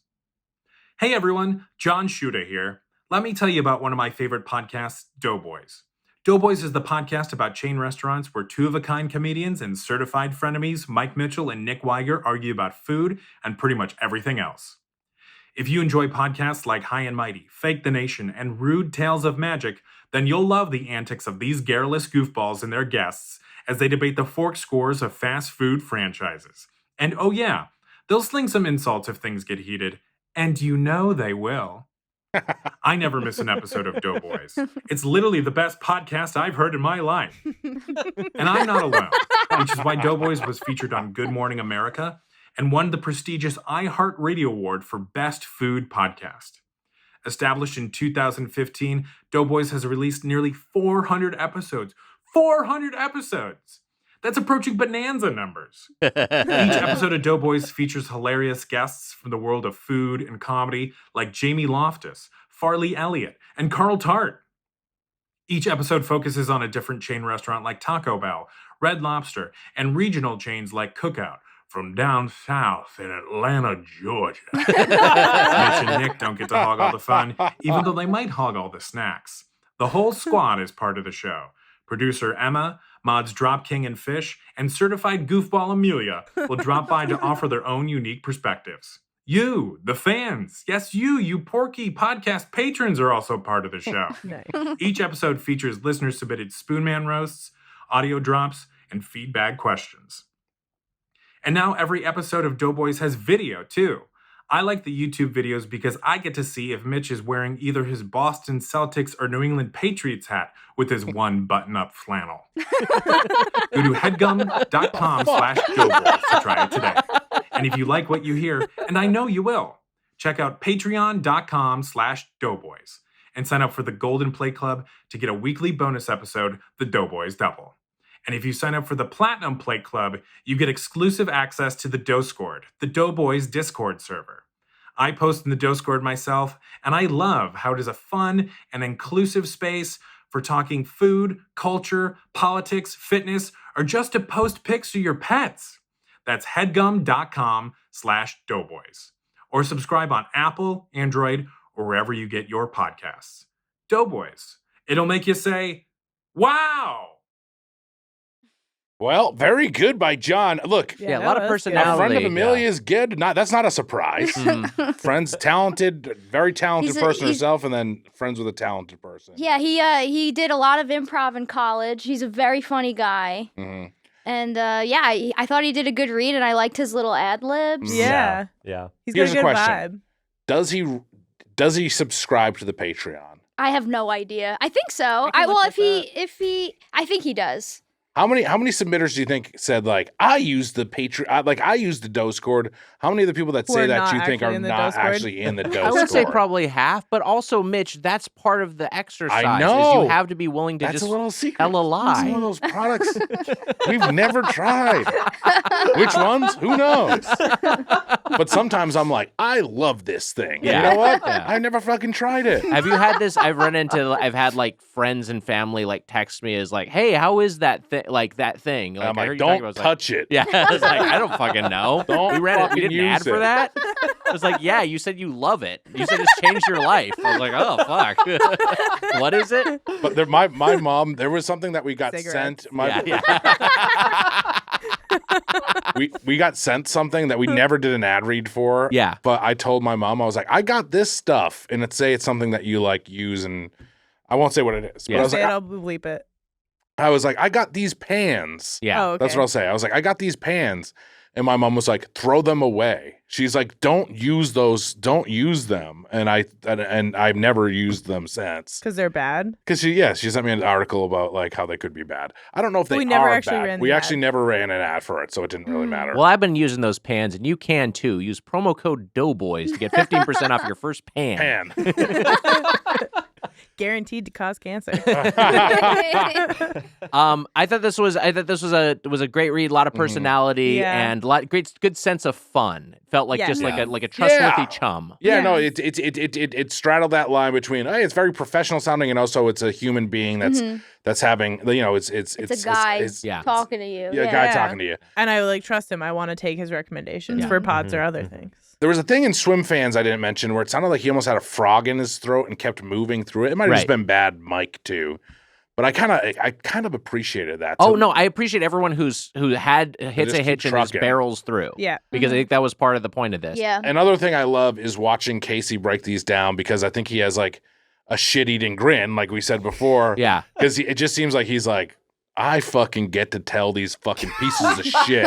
Hey everyone, John Shuda here. Let me tell you about one of my favorite podcasts, Doughboys. Doughboys is the podcast about chain restaurants where two-of-a-kind comedians and certified frenemies Mike Mitchell and Nick Weiger argue about food and pretty much everything else. If you enjoy podcasts like High and Mighty, Fake the Nation, and Rude Tales of Magic, then you'll love the antics of these garrulous goofballs and their guests as they debate the fork scores of fast food franchises. And oh yeah, they'll sling some insults if things get heated, and you know they will. I never miss an episode of Doughboys. It's literally the best podcast I've heard in my life. And I'm not alone, which is why Doughboys was featured on Good Morning America and won the prestigious iHeartRadio Award for Best Food Podcast. Established in 2015, Doughboys has released nearly 400 episodes. 400 episodes! That's approaching bonanza numbers. Each episode of Doughboys features hilarious guests from the world of food and comedy like Jamie Loftus, Farley Elliott, and Carl Tart. Each episode focuses on a different chain restaurant like Taco Bell, Red Lobster, and regional chains like Cookout from down south in Atlanta, Georgia. Mitch and Nick don't get to hog all the fun, even though they might hog all the snacks. The whole squad is part of the show. Producer Emma, mods Drop King and Fish, and certified goofball Amelia will drop by to offer their own unique perspectives. You, the fans, yes, you Porky podcast patrons are also part of the show. Nice. Each episode features listener-submitted Spoonman roasts, audio drops, and feedback questions. And now every episode of Doughboys has video, too. I like the YouTube videos because I get to see if Mitch is wearing either his Boston Celtics or New England Patriots hat with his one button-up flannel. Go to headgum.com/doughboys to try it today. And if you like what you hear, and I know you will, check out patreon.com/doughboys and sign up for the Golden Play Club to get a weekly bonus episode, The Doughboys Double. And if you sign up for the Platinum Plate Club, you get exclusive access to the Doughscord, the Doughboys Discord server. I post in the Doughscord myself, and I love how it is a fun and inclusive space for talking food, culture, politics, fitness, or just to post pics of your pets. That's headgum.com/doughboys. Or subscribe on Apple, Android, or wherever you get your podcasts. Doughboys. It'll make you say, wow! Well, very good by John. Look, Yeah, a lot of a personality. friend of Amelia is good. That's not a surprise. Friends, talented, very talented person herself, and then friends with a talented person. Yeah, he did a lot of improv in college. He's a very funny guy. Mm-hmm. And I thought he did a good read, and I liked his little ad libs. Yeah. Yeah. He's Here's got a a good question. vibe. Does he subscribe to the Patreon? I have no idea. I think so. I think he does. How many submitters do you think said like I use the Patreon, like I use the Discord? How many of the people that say that do you think are not actually in the Discord? I would say probably half, but also Mitch, that's part of the exercise. I know. Is you have to be willing to That's just a little secret. tell a lie. That's one of those products we've never tried. Which ones? Who knows? But sometimes I'm like, I love this thing. Yeah. You know what? Yeah. I never fucking tried it. Have you had this? I've had like friends and family like text me as like, hey, how is that thing? Like that thing. Like, I'm I like, heard you talking don't about. touch it. Yeah, I was like, I don't fucking know. We did an ad for it. that. I was like, yeah, you said you love it. You said it's changed your life. I was like, oh fuck, what is it? But my mom, there was something that we got Cigarettes. sent. Yeah. We got sent something that we never did an ad read for. Yeah. But I told my mom, I was like, I got this stuff, and it's something that you like use, and I won't say what it is. But Yeah. I was like, I'll bleep it. I was like, I got these pans. Yeah. Oh, okay. That's what I'll say. I was like, I got these pans. And my mom was like, throw them away. She's like, don't use those. Don't use them. And I've never used them since. Because they're bad? Because she sent me an article about like how they could be bad. I don't know if they We never are actually bad. ran We the actually ad. never ran an ad for it, so it didn't really matter. Well, I've been using those pans, and you can too. Use promo code Doughboys to get 15% off your first pan. Guaranteed to cause cancer. I thought this was a great read, a lot of personality Yeah. and good sense of fun. It felt like Yeah. just like a trustworthy chum. Yeah, no, Yes. it straddled that line between hey, it's very professional sounding, and also it's a human being that's having it's It's a guy talking to you. Yeah, a guy talking to you. And I like trust him. I want to take his recommendations for pods or other things. There was a thing in Swim Fans I didn't mention where it sounded like he almost had a frog in his throat and kept moving through it. It might have just been bad mic too, but I kind of appreciated that. Oh no, I appreciate everyone who hits a hitch and just trucking. barrels through. Yeah, because I think that was part of the point of this. Yeah. Another thing I love is watching Casey break these down because I think he has like a shit-eating grin, like we said before. Yeah, because it just seems like he's like, I fucking get to tell these fucking pieces of shit.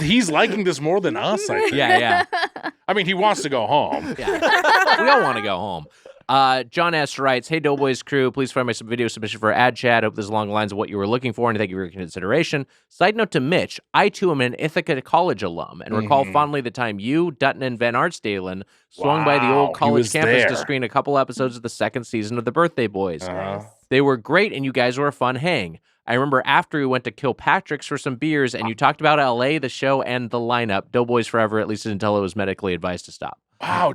He's liking this more than us, I think. Yeah. I mean, he wants to go home. Yeah. We all want to go home. John S. writes, hey, Doughboys crew, please find my video submission for ad chat. Hope this is along the lines of what you were looking for, and thank you for your consideration. Side note to Mitch, I too am an Ithaca College alum and recall fondly the time you, Dutton, and Van Arsdalen swung by the old college campus to screen a couple episodes of the second season of The Birthday Boys. They were great, and you guys were a fun hang. I remember after we went to Kilpatrick's for some beers, and you talked about LA, the show, and the lineup. Doughboys forever, at least until it was medically advised to stop. Wow,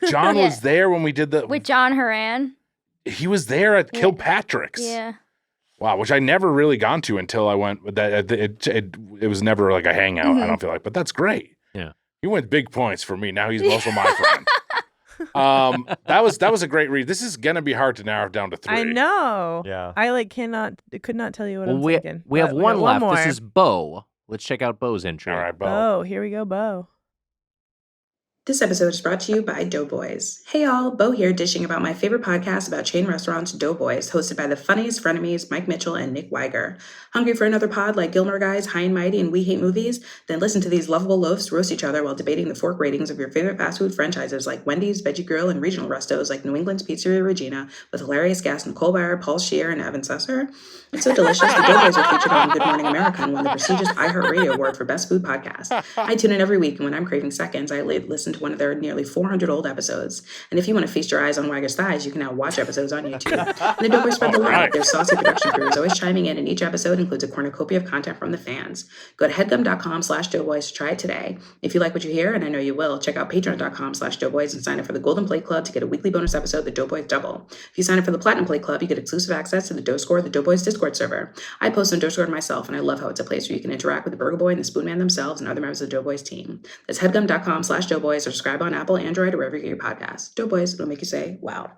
John was there when we did with John Horan. He was there at Kilpatrick's. Yeah. Wow, which I never really gone to until I went. It was never like a hangout. I don't feel like, but that's great. Yeah, he went big points for me. Now he's also my friend. That was a great read. This is gonna be hard to narrow down to 3. I know. Yeah. I could not tell you what I'm thinking. We have but one got left. more. This is Bo. Let's check out Bo's entry. All right, Bo. Oh, here we go, Bo. This episode is brought to you by Doughboys. Hey y'all, Bo here dishing about my favorite podcast about chain restaurants, Doughboys, hosted by the funniest frenemies Mike Mitchell and Nick Weiger. Hungry for another pod like Gilmore Guys, High and Mighty, and We Hate Movies? Then listen to these lovable loafs roast each other while debating the fork ratings of your favorite fast food franchises like Wendy's, Veggie Grill, and regional restos like New England's Pizzeria Regina with hilarious guests Nicole Byer, Paul Scheer, and Evan Susser. It's so delicious, the Doughboys are featured on Good Morning America and won the prestigious iHeartRadio Award for Best Food Podcast. I tune in every week, and when I'm craving seconds, I listen to one of their nearly 400 old episodes. And if you want to feast your eyes on Weiger's thighs, you can now watch episodes on YouTube. And the Doughboys spread the love. Their saucy production crew is always chiming in, and each episode includes a cornucopia of content from the fans. Go to headgum.com/doughboys to try it today. If you like what you hear, and I know you will, check out patreon.com/doughboys and sign up for the Golden Plate Club to get a weekly bonus episode, The Doughboys Double. If you sign up for the Platinum Plate Club, you get exclusive access to the Doughscore, the Doughboys Discord server. I post on Doughscore myself, and I love how it's a place where you can interact with the Burger Boy and the Spoonman themselves and other members of the Doughboys team. That's headgum.com/doughboys, or subscribe on Apple, Android, or wherever you get your podcasts. Doughboys, it'll make you say, wow.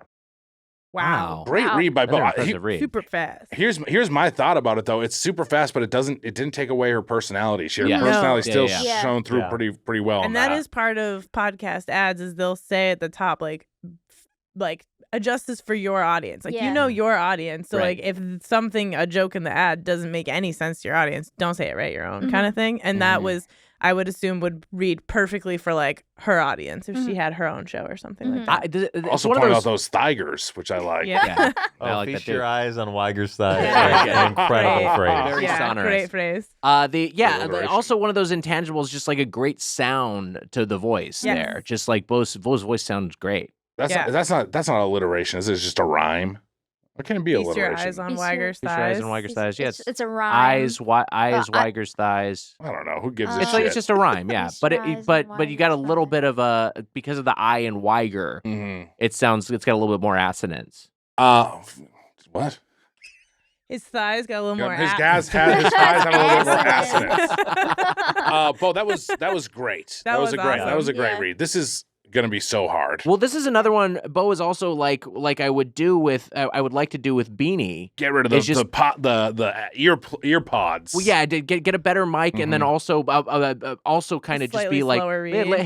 Wow. Great read by Bo. Super fast. Here's my thought about it though. It's super fast, but it didn't take away her personality. Her personality still shown through pretty well. And that is part of podcast ads, is they'll say at the top like adjust this for your audience. Like you know your audience. So like if a joke in the ad doesn't make any sense to your audience, don't say it, write your own kind of thing. And that was I would assume would read perfectly for like her audience if she had her own show or something like that. Also point out those Thigers, which I like. Yeah. I like feast that your too. eyes on Weiger's thighs. Yeah. An incredible phrase. Very sonorous. Great phrase. Also one of those intangibles, just like a great sound to the voice there. Just like Bo's voice sounds great. That's not alliteration. Is it just a rhyme? What can it be Feast your alliteration? eyes on Weiger's thighs. Feast your eyes on Weiger's thighs. Yes, it's a rhyme. Eyes, Weiger's thighs. I don't know. Who gives a It's shit? like it's just a rhyme, yeah. Feast But your eyes but on you got a little Weiger's bit of a because of the I in Weiger. It's got a little bit more assonance. What? His thighs got a little more. His thighs had a little bit more assonance. Bo, that was great. That was a great read. This is gonna be so hard. Well, this is another one. Bo is also like I would do with I would like to do with Beanie. Get rid of the ear pods. Well, yeah, get a better mic, and then also kind of just be like,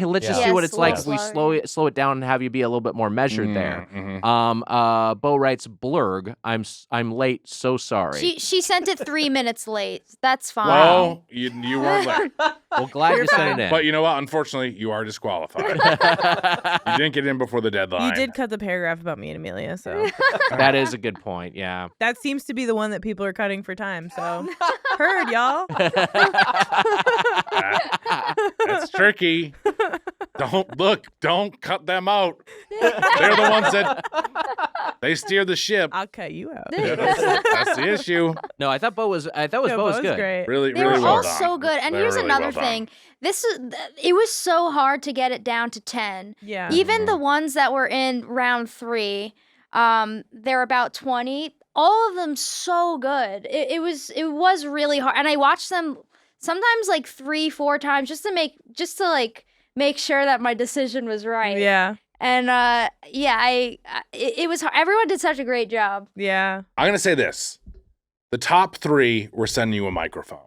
let's just see what it's like if we slow it down and have you be a little bit more measured there. Bo writes blurg. I'm late. So sorry. She sent it 3 minutes late. That's fine. Well, you weren't late. Well, glad you sent it in. But you know what? Unfortunately, you are disqualified. You didn't get in before the deadline. You did cut the paragraph about me and Amelia, so that is a good point. Yeah, that seems to be the one that people are cutting for time. So heard y'all. That's tricky. Don't cut them out. They're the ones that they steer the ship. I'll cut you out. That's the issue. No, I thought Bo was good. Great. Really, they really were well all done. so good. And here's really another well thing. It was so hard to get it down to 10. Yeah. Even the ones that were in round 3, they're about 20. All of them so good. It was really hard. And I watched them sometimes like 3-4 times just to make sure that my decision was right. Yeah. And it was hard. Everyone did such a great job. Yeah. I'm gonna say this: the top 3 were sending you a microphone.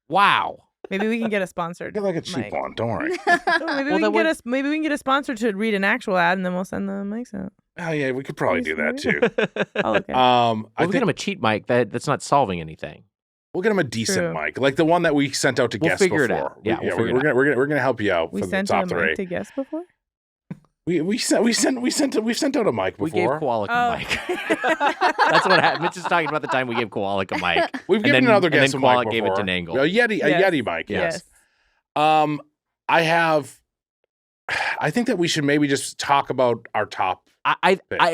Wow. Maybe we can get a sponsored. Get like a cheap one. Don't worry. Maybe we can get a sponsor to read an actual ad, and then we'll send the mics out. Oh yeah, we could probably do that too. Oh, okay. We'll get him a cheat mic that's not solving anything. We'll get him a decent mic, like the one that we sent out to guests before. We'll figure it out. Yeah, we're gonna help you out we for the sent top a 3. mic to guests before. We've sent out a mic before. We gave Koalik a mic. That's what happened. Mitch is talking about the time we gave Koalik a mic. We've given another guest a mic before. And then Koalik gave it to Nangle. A Yeti mic. Yes. I think that we should maybe just talk about our top.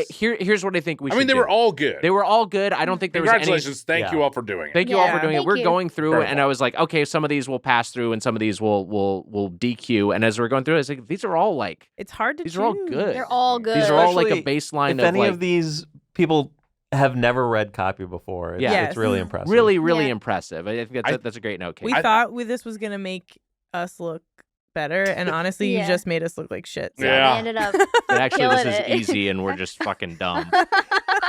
Here's what I think we should do. They were all good. They were all good. I don't think there was any. Congratulations. Thank you all for doing it. Thank you all for doing it. We're going through Incredible. and I was like, okay, some of these will pass through and some of these will DQ. And as we're going through, I was like, these are all like, it's hard to these are all good. They're all good. These are all like a baseline if of any like, of these people have never read copy before, it's really impressive. Really impressive. I think that's a great note, Kate. We thought this was going to make us look better, and honestly, you just made us look like shit. So. We ended up actually, this is easy, and we're just fucking dumb.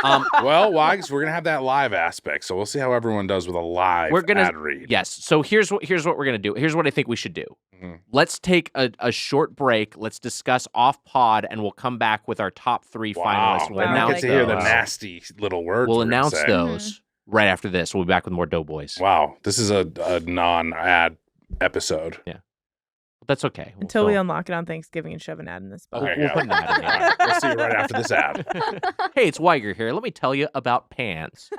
Well, Wags, we're gonna have that live aspect, so we'll see how everyone does with a live ad read. Yes. So here's what we're gonna do. Here's what I think we should do. Mm-hmm. Let's take a short break. Let's discuss off pod, and we'll come back with our top 3 finalists. We'll announce get to hear the nasty little words. We'll announce those right after this. We'll be back with more Doughboys. Wow, this is a non-ad episode. Yeah. That's okay. Until we unlock it on Thanksgiving and shove an ad in this spot. We'll put an ad in there. We'll see you right after this ad. Hey, it's Weiger here. Let me tell you about pans.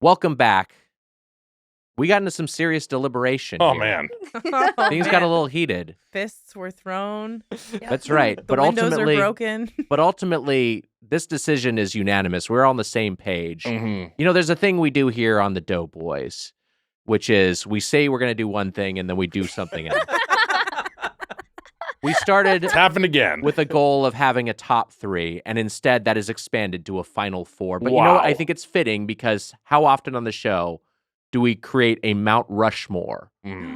Welcome back. We got into some serious deliberation. Oh, here. man. Things got a little heated. Fists were thrown. That's right. The windows are broken. But ultimately, this decision is unanimous. We're on the same page. Mm-hmm. You know, there's a thing we do here on the Doughboys, which is we say we're going to do one thing and then we do something else. We started it's happened again with a goal of having a top 3, and instead that is expanded to a final 4. But you know what? I think it's fitting because how often on the show do we create a Mount Rushmore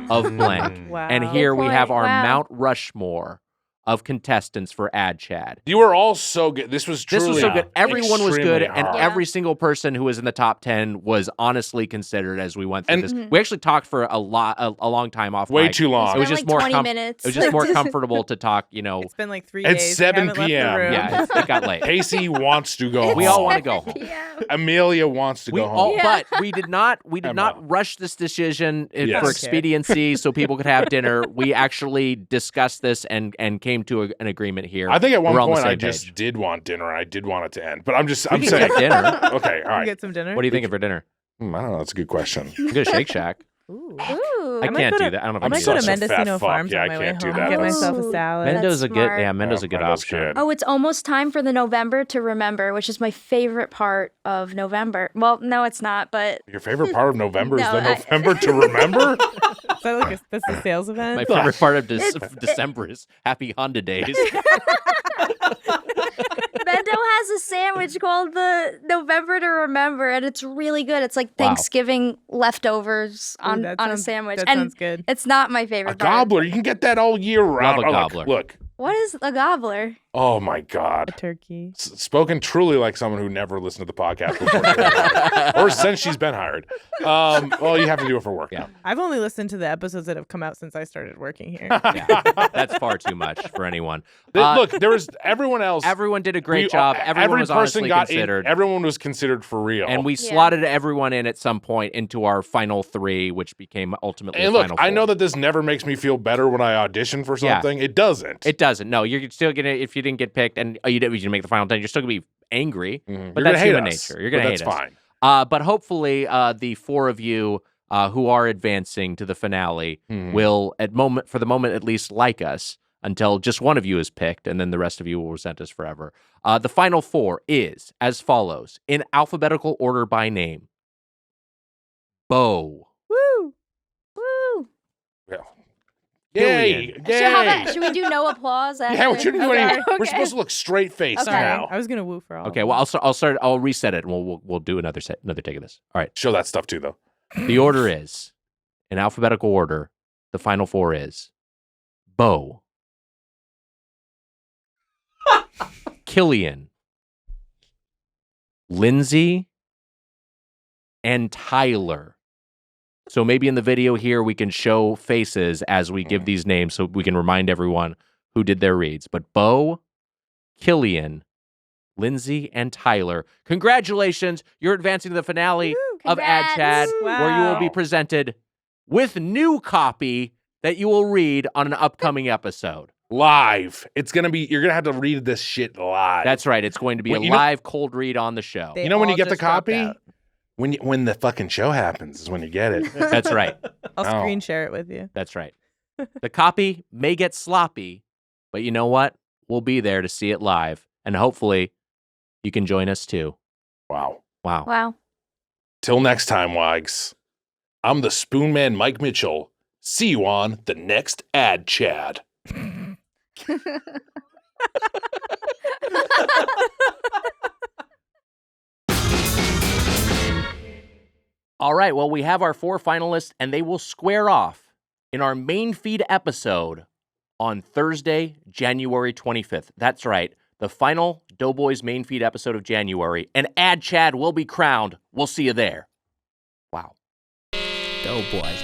of blank? Wow. And here we have our Wow. Mount Rushmore of contestants for Ad Chad. You were all so good. This was so good. Everyone was good, hard. and every single person who was in the top 10 was honestly considered as we went through this. We actually talked for a long time off Way mic. too long. It was just like 20 minutes. It was just more comfortable to talk, It's been like 3 days. It's 7 p.m. Yeah, it got late. Casey wants to go home. We all want to go home. Amelia wants to go home. But we did not rush this decision for expediency so people could have dinner. We actually discussed this and came to an agreement here. I think at one point I just just did want dinner. I did want it to end, but I'm saying get dinner. Okay, all right. Get some dinner. What are you thinking for dinner? I don't know. That's a good question. You go to Shake Shack. Ooh. I can't do that. I don't know if I might go to Mendocino Farms on my way home. Get myself a salad. Mendo's a good. smart. Yeah, Mendo's a good option. Good. Oh, it's almost time for the November to Remember, which is my favorite part of November. Well, no, it's not, but Your favorite part of November is No, the November to remember? Is that like that's a sales event? My favorite part of December is Happy Honda Days. Mendo has a sandwich called the November to Remember, and it's really good. It's like Thanksgiving leftovers on a sandwich. That sounds good. It's not my favorite A part. gobbler. You can get that all year round. Love a gobbler. Look. What is a gobbler? Oh, my God. A turkey. Spoken truly like someone who never listened to the podcast before. Or since she's been hired. Well, you have to do it for work. Yeah. I've only listened to the episodes that have come out since I started working here. Yeah. That's far too much for anyone. Look, there was everyone else. Everyone did a great job. Everyone was honestly considered. Everyone was considered for real. And we slotted everyone in at some point into our final 3, which became ultimately and the look, final 4. I know that this never makes me feel better when I audition for something. It doesn't. It doesn't. No, you're still gonna, if you didn't get picked and you didn't make the final 10, you're still gonna be angry. But that's human nature. You're gonna hate us. That's fine. But hopefully, the 4 of you who are advancing to the finale will, for the moment at least, like us until just one of you is picked, and then the rest of you will resent us forever. The final 4 is as follows, in alphabetical order by name. Bo. Woo! Woo! Yeah. Yay! Yay! Should we do no applause? Yeah, we shouldn't do any. Okay. We're supposed to look straight faced now. I was gonna woo for all. Okay, well, I'll start. I'll reset it, and we'll do another take of this. All right. Show that stuff too, though. The order is, in alphabetical order, the final 4 is Bo, Killian, Lindsay, and Tyler. So maybe in the video here we can show faces as we give these names so we can remind everyone who did their reads. But Bo, Killian, Lindsay, and Tyler, congratulations. You're advancing to the finale of Ad Chad, where you will be presented with new copy that you will read on an upcoming episode. Live. It's going to be, you're going to have to read this shit live. That's right. It's going to be a live cold read on the show. They you know when all you get the just dropped copy? out. When the fucking show happens is when you get it. That's right. I'll screen share it with you. That's right. The copy may get sloppy, but you know what? We'll be there to see it live. And hopefully you can join us too. Wow. Wow. Till next time, Wags. I'm the Spoon Man Mike Mitchell. See you on the next Ad Chad. All right, well, we have our 4 finalists, and they will square off in our main feed episode on Thursday, January 25th. That's right, the final Doughboys main feed episode of January, and Ad Chad will be crowned. We'll see you there. Wow. Doughboys